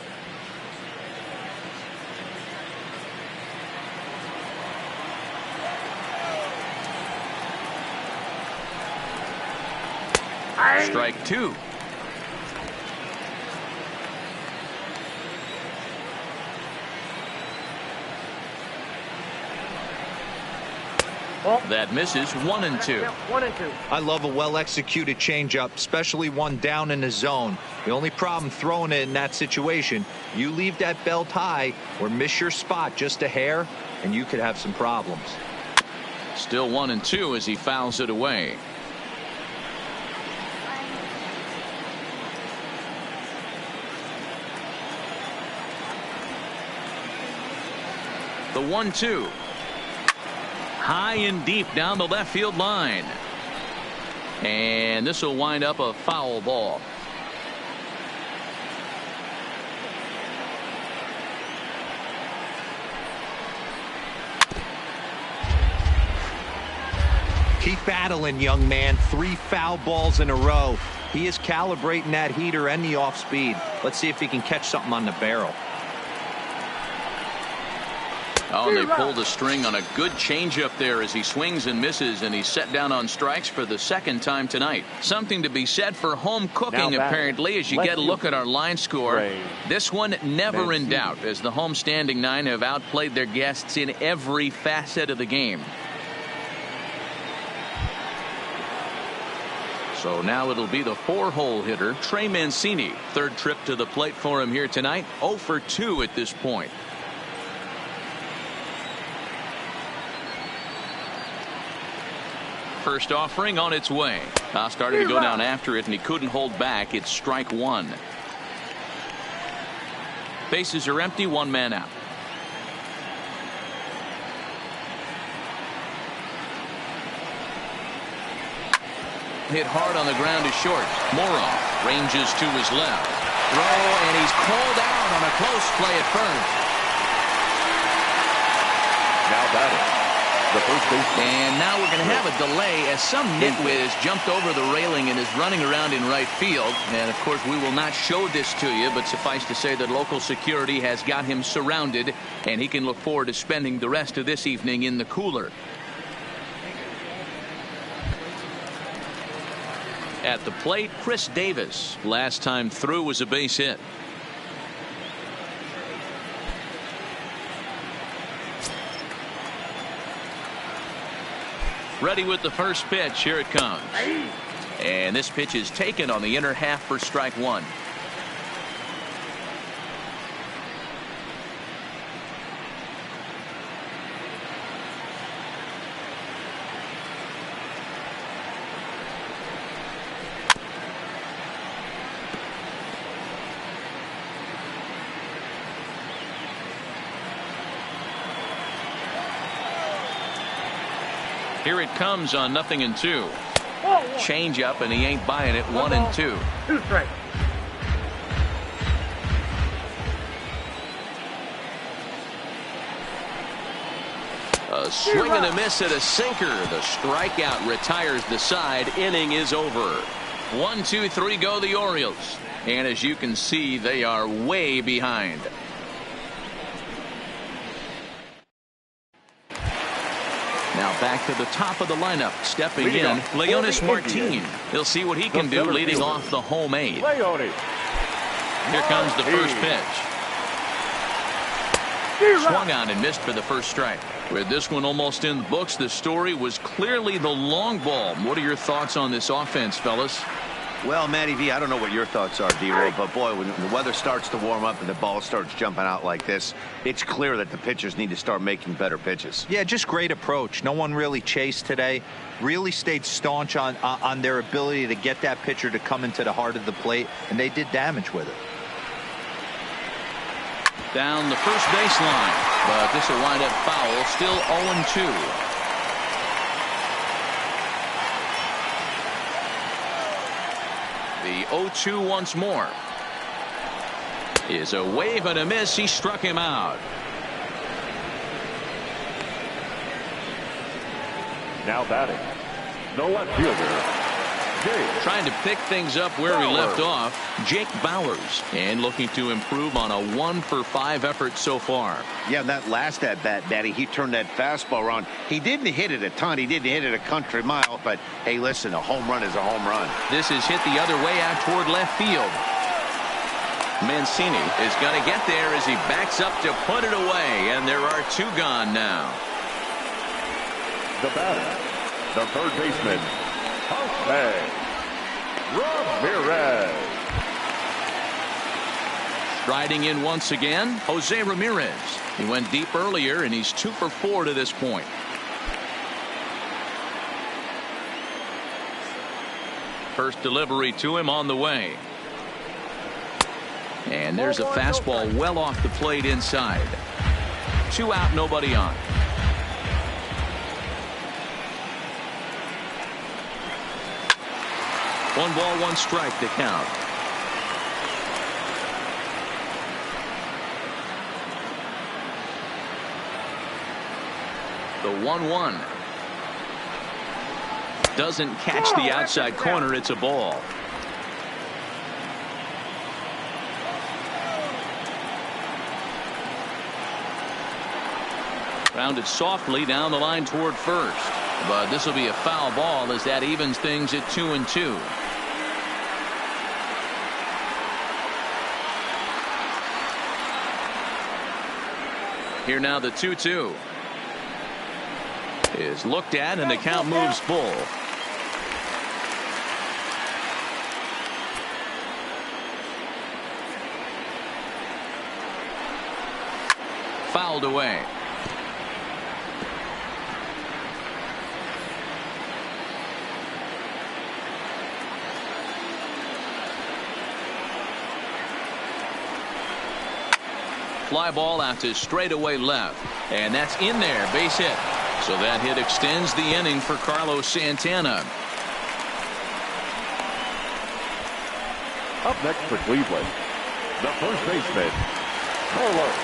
Strike 2. That misses. 1-2. 1-2. I love a well-executed changeup, especially one down in the zone. The only problem throwing it in that situation, you leave that belt high or miss your spot just a hair, and you could have some problems. Still 1-2 as he fouls it away. The 1-2. High and deep down the left field line. And this will wind up a foul ball. Keep battling, young man. 3 foul balls in a row. He is calibrating that heater and the off speed. Let's see if he can catch something on the barrel. Oh, and they pulled the string on a good changeup there as he swings and misses, and he's set down on strikes for the 2nd time tonight. Something to be said for home cooking, apparently, as you get a look at our line score. This one never in doubt, as the home standing 9 have outplayed their guests in every facet of the game. So now it'll be the 4-hole hitter, Trey Mancini. 3rd trip to the plate for him here tonight. 0 for 2 at this point. First offering on its way. Started to go down after it, and he couldn't hold back. It's strike 1. Bases are empty, 1 man out. hit hard on the ground is short. Morrow ranges to his left. Throw, and he's called out on a close play at first. Now batting, the first baseman. And now we're going to have a delay as some nitwit has jumped over the railing and is running around in right field. And, of course, we will not show this to you, but suffice to say that local security has got him surrounded, and he can look forward to spending the rest of this evening in the cooler. At the plate, Chris Davis. Last time through was a base hit. Ready with the first pitch. Here it comes. And this pitch is taken on the inner half for strike one. Here it comes on 0-2. Change up, and he ain't buying it. 1-2. 2 strikes. A swing and a miss at a sinker. The strikeout retires the side. Inning is over. 1, 2, 3 go the Orioles. And as you can see, they are way behind. Now back to the top of the lineup. Stepping in, Leonis Martin. He'll see what he can do leading off the home 8. Here comes the first pitch. Swung on and missed for the first strike. With this one almost in the books, the story was clearly the long ball. What are your thoughts on this offense, fellas? Well, Matty V, I don't know what your thoughts are, D-Roll, but boy, when the weather starts to warm up and the ball starts jumping out like this, it's clear that the pitchers need to start making better pitches. Yeah, just great approach. No one really chased today. Really stayed staunch on their ability to get that pitcher to come into the heart of the plate, and they did damage with it. Down the first baseline, but this will wind up foul. Still 0-2. The 0-2 once more. Is a wave and a miss. He struck him out. Now batting, the left fielder, Jake. Trying to pick things up where we left off, Jake Bowers, and looking to improve on a 1-for-5 effort so far. Yeah, that last at bat, Matty, he turned that fastball around. He didn't hit it a ton. He didn't hit it a country mile, but hey, listen, a home run is a home run. This is hit the other way out toward left field. Mancini is going to get there as he backs up to put it away, and there are 2 gone now. The batter, the third baseman, Jose Ramirez. Striding in once again, Jose Ramirez. He went deep earlier, and he's 2 for 4 to this point. First delivery to him on the way. And there's a fastball well off the plate inside. 2 out, nobody on. One ball, one strike to count. The 1-1. Doesn't catch the outside corner. It's a ball. Rounded softly down the line toward first. But this will be a foul ball as that evens things at 2-2. Here now the 2-2 is looked at, and the count moves full. Fouled away. Fly ball out to straightaway left, and that's in there, base hit. So that hit extends the inning for Carlos Santana. Up next for Cleveland, the first baseman, Carlos.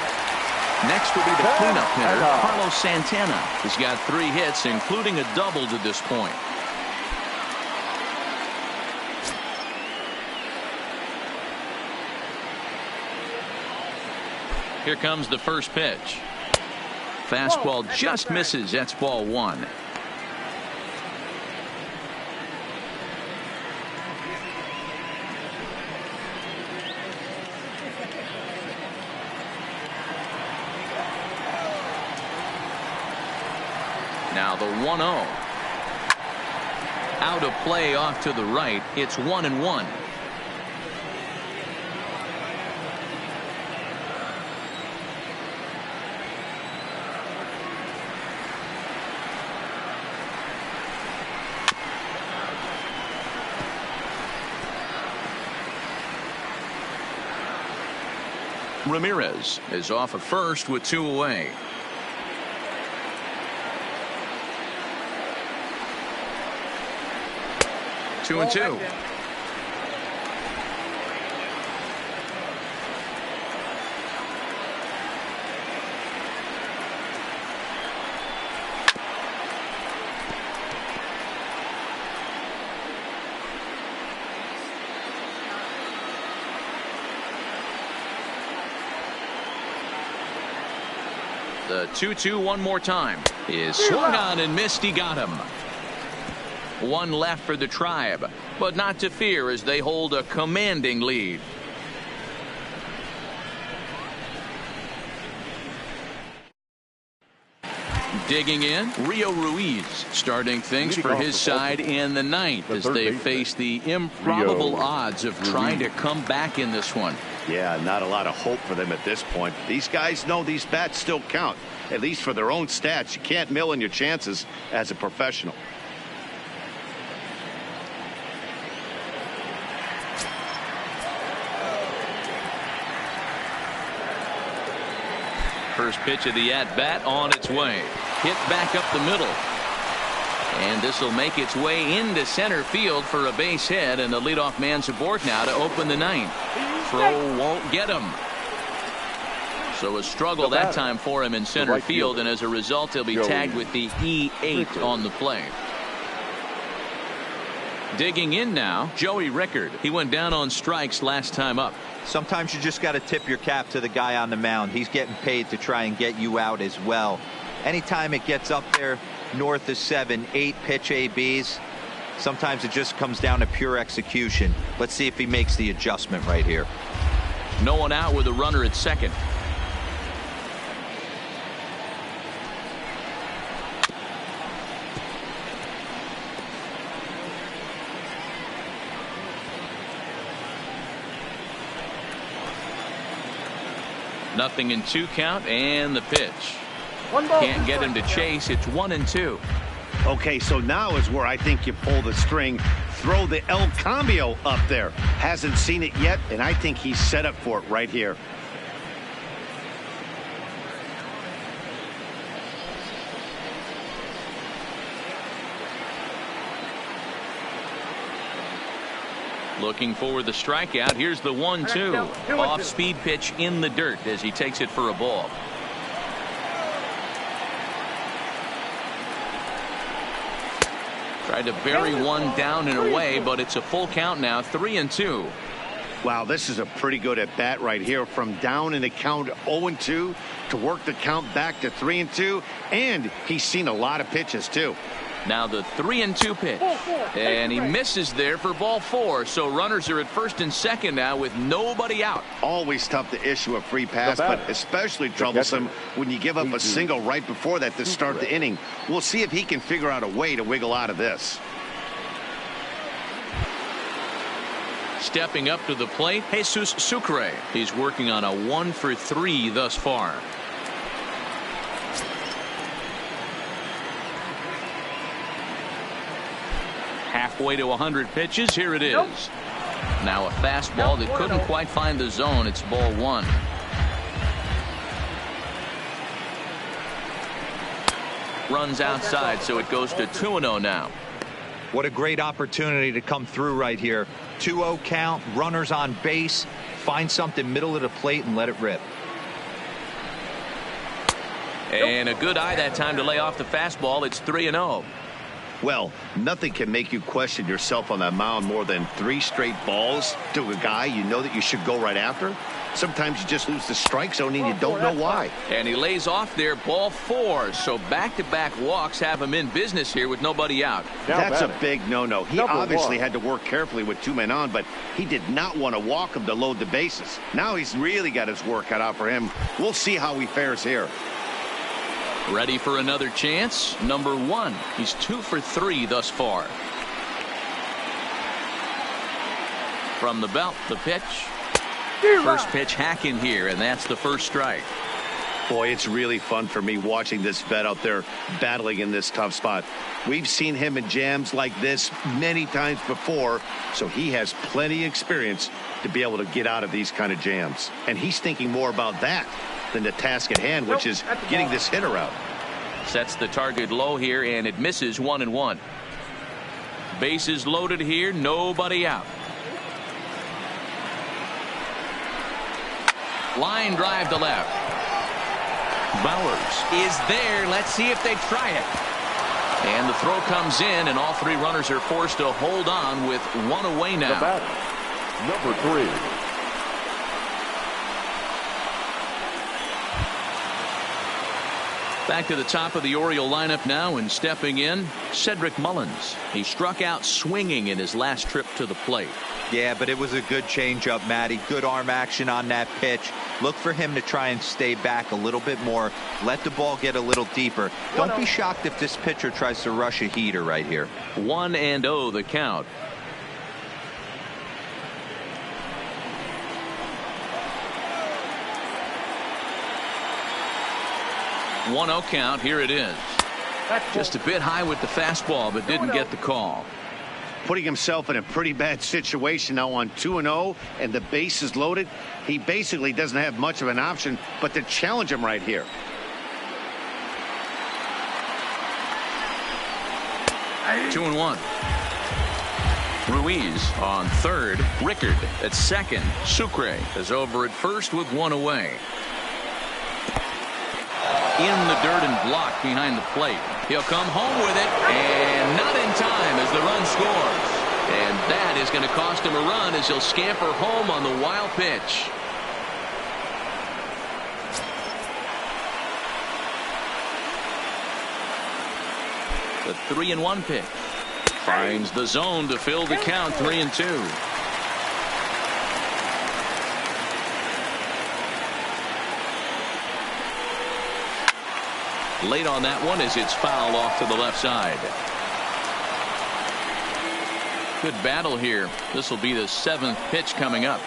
Next will be the cleanup hitter, Carlos Santana. He's got 3 hits, including a double to this point. Here comes the first pitch. Fastball just misses. That's ball 1. Now the 1-0. Out of play off to the right. It's 1-1. Ramirez is off at first with 2 away. Two and two. The 2-2 one more time is swung on and missed. He got him. 1 left for the Tribe, but not to fear as they hold a commanding lead. Digging in, Rio Ruiz starting things for his side in the 9th as they face the improbable odds of trying to come back in this one. Yeah, not a lot of hope for them at this point. These guys know these bats still count, at least for their own stats. You can't mill in your chances as a professional. First pitch of the at-bat on its way. Hit back up the middle. And this will make its way into center field for a base hit, and the leadoff man's aboard now to open the 9th. Throw won't get him. So a struggle that time for him in center field, and as a result he'll be tagged with the E8 on the play. Digging in now, Joey Rickard. He went down on strikes last time up. Sometimes you just got to tip your cap to the guy on the mound. He's getting paid to try and get you out as well. Anytime it gets up there north of 7, 8 pitch ABs, sometimes it just comes down to pure execution. Let's see if he makes the adjustment right here. No one out with a runner at second. Nothing in 2 count, and the pitch. Can't get him to chase. It's 1-2. Okay, so now is where I think you pull the string. Throw the El Cambio up there. Hasn't seen it yet, and I think he's set up for it right here. Looking for the strikeout. Here's the 1-2. Off-speed pitch in the dirt as he takes it for a ball. Tried to bury one down and away, but it's a full count now. 3-2. Wow, this is a pretty good at bat right here. From down in the count 0-2 to work the count back to 3-2, and he's seen a lot of pitches too. Now the 3-2 pitch, and he misses there for ball 4. So runners are at first and second now with nobody out. Always tough to issue a free pass, but especially troublesome when you give up a single right before that to start the inning. We'll see if he can figure out a way to wiggle out of this. Stepping up to the plate, Jesus Sucre. He's working on a 1-for-3 thus far. Halfway to 100 pitches. Here it is. Now a fastball that couldn't quite find the zone. It's ball 1. Runs outside, so it goes to 2-0 now. What a great opportunity to come through right here. 2-0 count, runners on base. Find something middle of the plate and let it rip. And a good eye that time to lay off the fastball. It's 3-0. Well, nothing can make you question yourself on that mound more than 3 straight balls to a guy you know that you should go right after. Sometimes you just lose the strike zone and you don't know why. And he lays off there, ball 4. So back-to-back walks have him in business here with nobody out. That's a big no-no. He obviously 1. had to work carefully with 2 men on, but he did not want to walk him to load the bases. Now he's really got his work cut out for him. We'll see how he fares here. Ready for another chance. Number 1. He's 2 for 3 thus far. From the belt, the pitch. First pitch hacking here, and that's the first strike. Boy, it's really fun for me watching this vet out there battling in this tough spot. We've seen him in jams like this many times before, so he has plenty of experience to be able to get out of these kind of jams. And he's thinking more about that than the task at hand, which is getting this hitter out. Sets the target low here, and it misses 1-1. Bases loaded here, nobody out. Line drive to left. Bowers is there. Let's see if they try it. And the throw comes in, and all 3 runners are forced to hold on with 1 away now. The batter, number 3. Back to the top of the Oriole lineup now, and stepping in, Cedric Mullins. He struck out swinging in his last trip to the plate. Yeah, but it was a good changeup, Matty. Good arm action on that pitch. Look for him to try and stay back a little bit more. Let the ball get a little deeper. Don't be shocked if this pitcher tries to rush a heater right here. 1-0 the count. One 0 count. Here it is. Just a bit high with the fastball, but didn't get the call. Putting himself in a pretty bad situation now on 2-0, and the base is loaded. He basically doesn't have much of an option but to challenge him right here. Two and 1. Ruiz on third. Rickard at second. Sucre is over at first with 1 away. In the dirt and blocked behind the plate. He'll come home with it, and not in time as the run scores. And that is going to cost him a run as he'll scamper home on the wild pitch. The 3-1 pitch. Finds the zone to fill the count. 3-2. Late on that one as it's fouled off to the left side. Good battle here. This will be the 7th pitch coming up.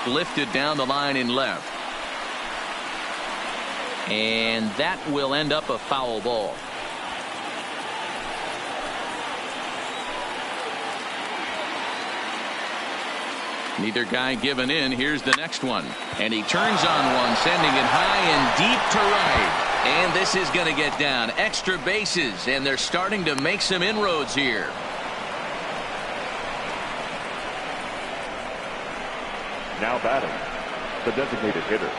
Lifted down the line in left. And that will end up a foul ball. Neither guy giving in. Here's the next one. And he turns on one, sending it high and deep to right. And this is going to get down. Extra bases, and they're starting to make some inroads here. Now batting, the designated hitter,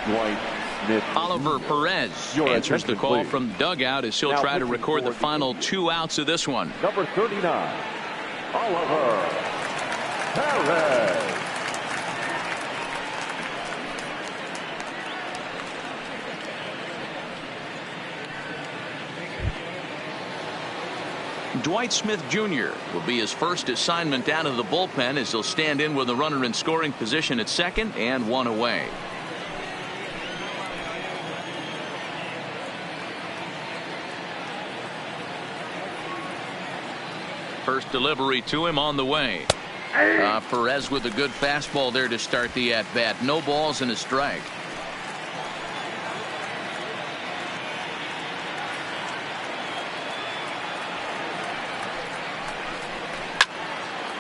Dwight Smith. Oliver Perez answers the call from the dugout as he'll try to record the final 2 outs of this one. Number 39, Oliver Perez. Dwight Smith Jr. will be his first assignment down to the bullpen as he'll stand in with a runner in scoring position at second and 1 away. First delivery to him on the way. Perez with a good fastball there to start the at-bat. No balls and a strike.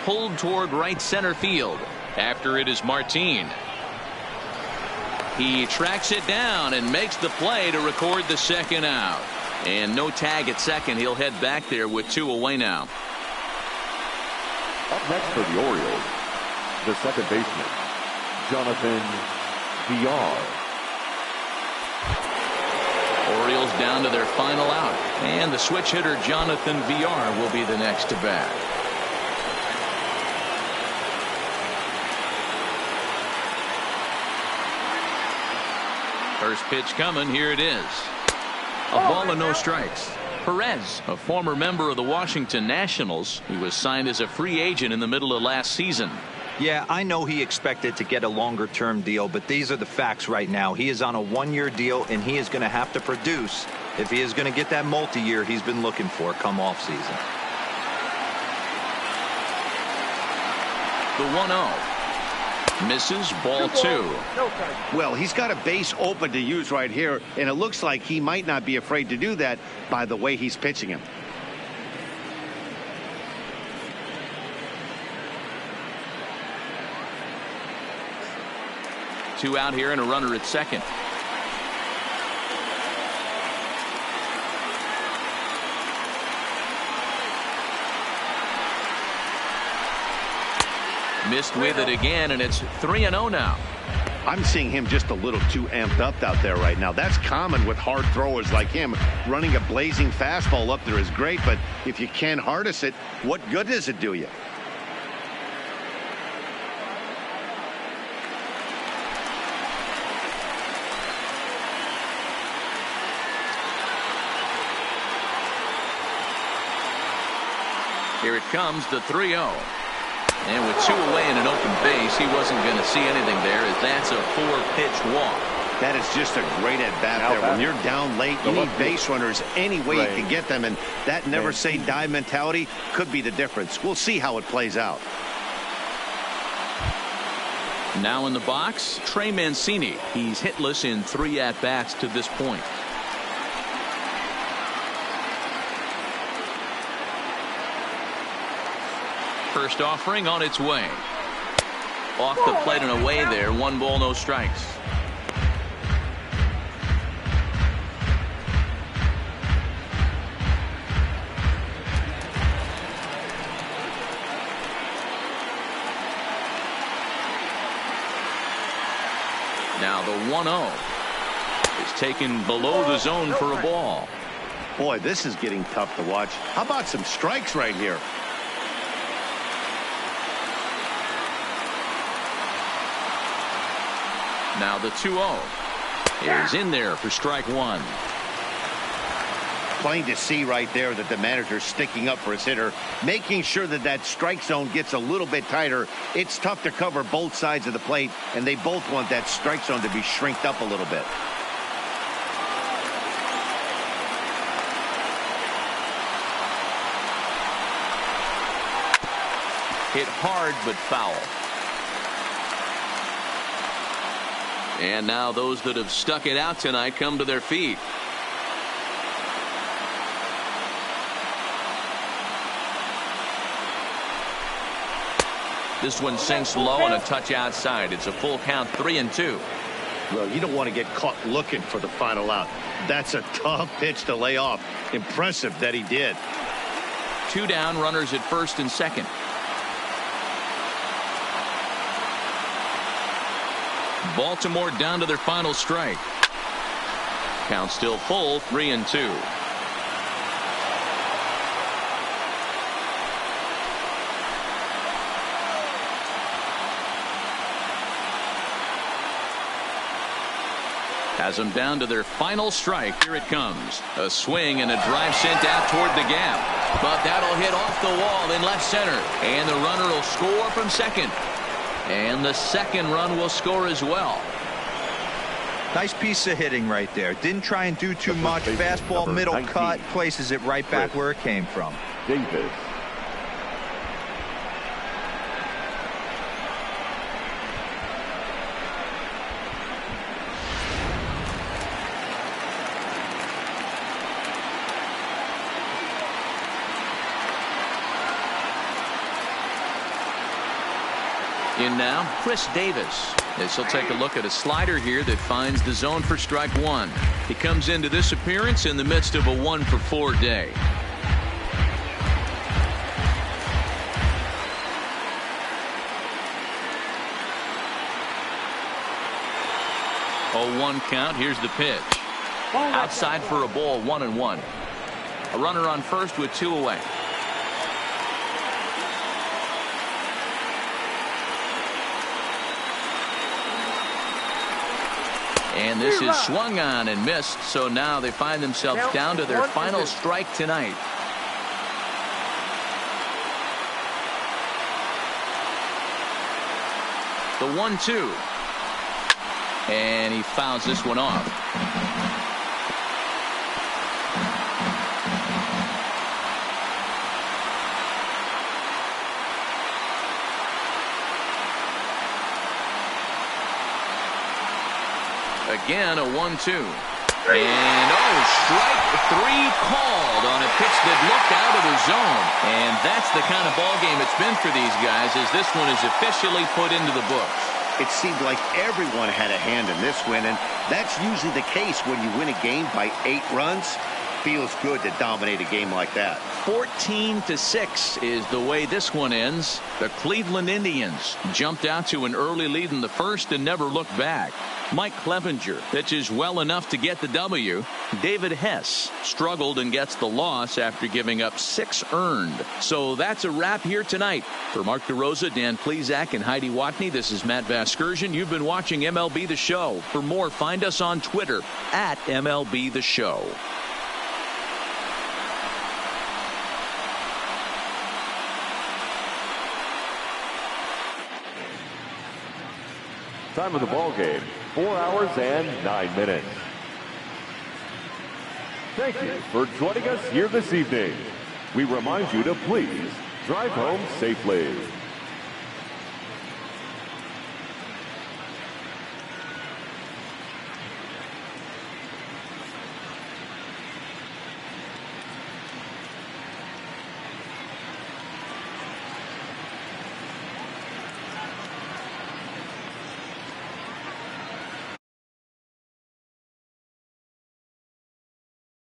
Pulled toward right center field. After it is Martin. He tracks it down and makes the play to record the second out. And no tag at second. He'll head back there with 2 away now. Up next for the Orioles, the second baseman, Jonathan VR. Orioles down to their final out. And the switch hitter Jonathan VR will be the next to bat. First pitch coming. Here it is. A ball and no strikes. Perez, a former member of the Washington Nationals, he was signed as a free agent in the middle of last season. Yeah, I know he expected to get a longer-term deal, but these are the facts right now. He is on a one-year deal, and he is going to have to produce if he is going to get that multi-year he's been looking for come off-season. The 1-0. Misses, ball 2. Well, he's got a base open to use right here, and it looks like he might not be afraid to do that by the way he's pitching him. Two out here and a runner at second. Missed with it again, and it's 3-0 now. I'm seeing him just a little too amped up out there right now. That's common with hard throwers like him. Running a blazing fastball up there is great, but if you can't harness it, what good does it do you? Here it comes, the 3-0. And with 2 away and an open base, he wasn't going to see anything there, as that's a 4-pitch walk. That is just a great at-bat there. When you're down late, you need base runners any way you can get them, and that never-say-die mentality could be the difference. We'll see how it plays out. Now in the box, Trey Mancini. He's hitless in 3 at-bats to this point. First offering on its way. Off the plate and away there. 1 ball, no strikes. Now the 1-0 is taken below the zone for a ball. Boy, this is getting tough to watch. How about some strikes right here? Now the 2-0 is in there for strike 1. Plain to see right there that the manager's sticking up for his hitter, making sure that that strike zone gets a little bit tighter. It's tough to cover both sides of the plate, and they both want that strike zone to be shrinked up a little bit. Hit hard but foul. And now those that have stuck it out tonight come to their feet. This one sinks low and a touch outside. It's a full count, 3-2. Well, you don't want to get caught looking for the final out. That's a tough pitch to lay off. Impressive that he did. 2 down, runners at first and second. Baltimore down to their final strike. Count still full, 3-2. Has them down to their final strike. Here it comes. A swing and a drive sent out toward the gap. But that'll hit off the wall in left center. And the runner will score from second. And the second run will score as well. Nice piece of hitting right there. Didn't try and do too much. Fastball, middle 19. cut, places it right back where it came from. Davis. In now, Chris Davis. As he'll take a look at a slider here that finds the zone for strike one. He comes into this appearance in the midst of a 1-for-4 day. 0-1 count. Here's the pitch. Outside for a ball, 1-1. A runner on first with 2 away. And this is swung on and missed, so now they find themselves down to their final strike tonight. The 1-2. And he fouls this one off. Again, a 1-2. And strike 3 called on a pitch that looked out of the zone. And that's the kind of ball game it's been for these guys, as this one is officially put into the books. It seemed like everyone had a hand in this win, and that's usually the case when you win a game by 8 runs. Feels good to dominate a game like that. 14-6 is the way this one ends. The Cleveland Indians jumped out to an early lead in the first and never looked back. Mike Clevenger pitches well enough to get the W. David Hess struggled and gets the loss after giving up 6 earned. So that's a wrap here tonight. For Mark DeRosa, Dan Plesac, and Heidi Watney, this is Matt Vasgersian. You've been watching MLB The Show. For more, find us on Twitter at MLB The Show. Time of the ball game, 4 hours and 9 minutes. Thank you for joining us here this evening. We remind you to please drive home safely.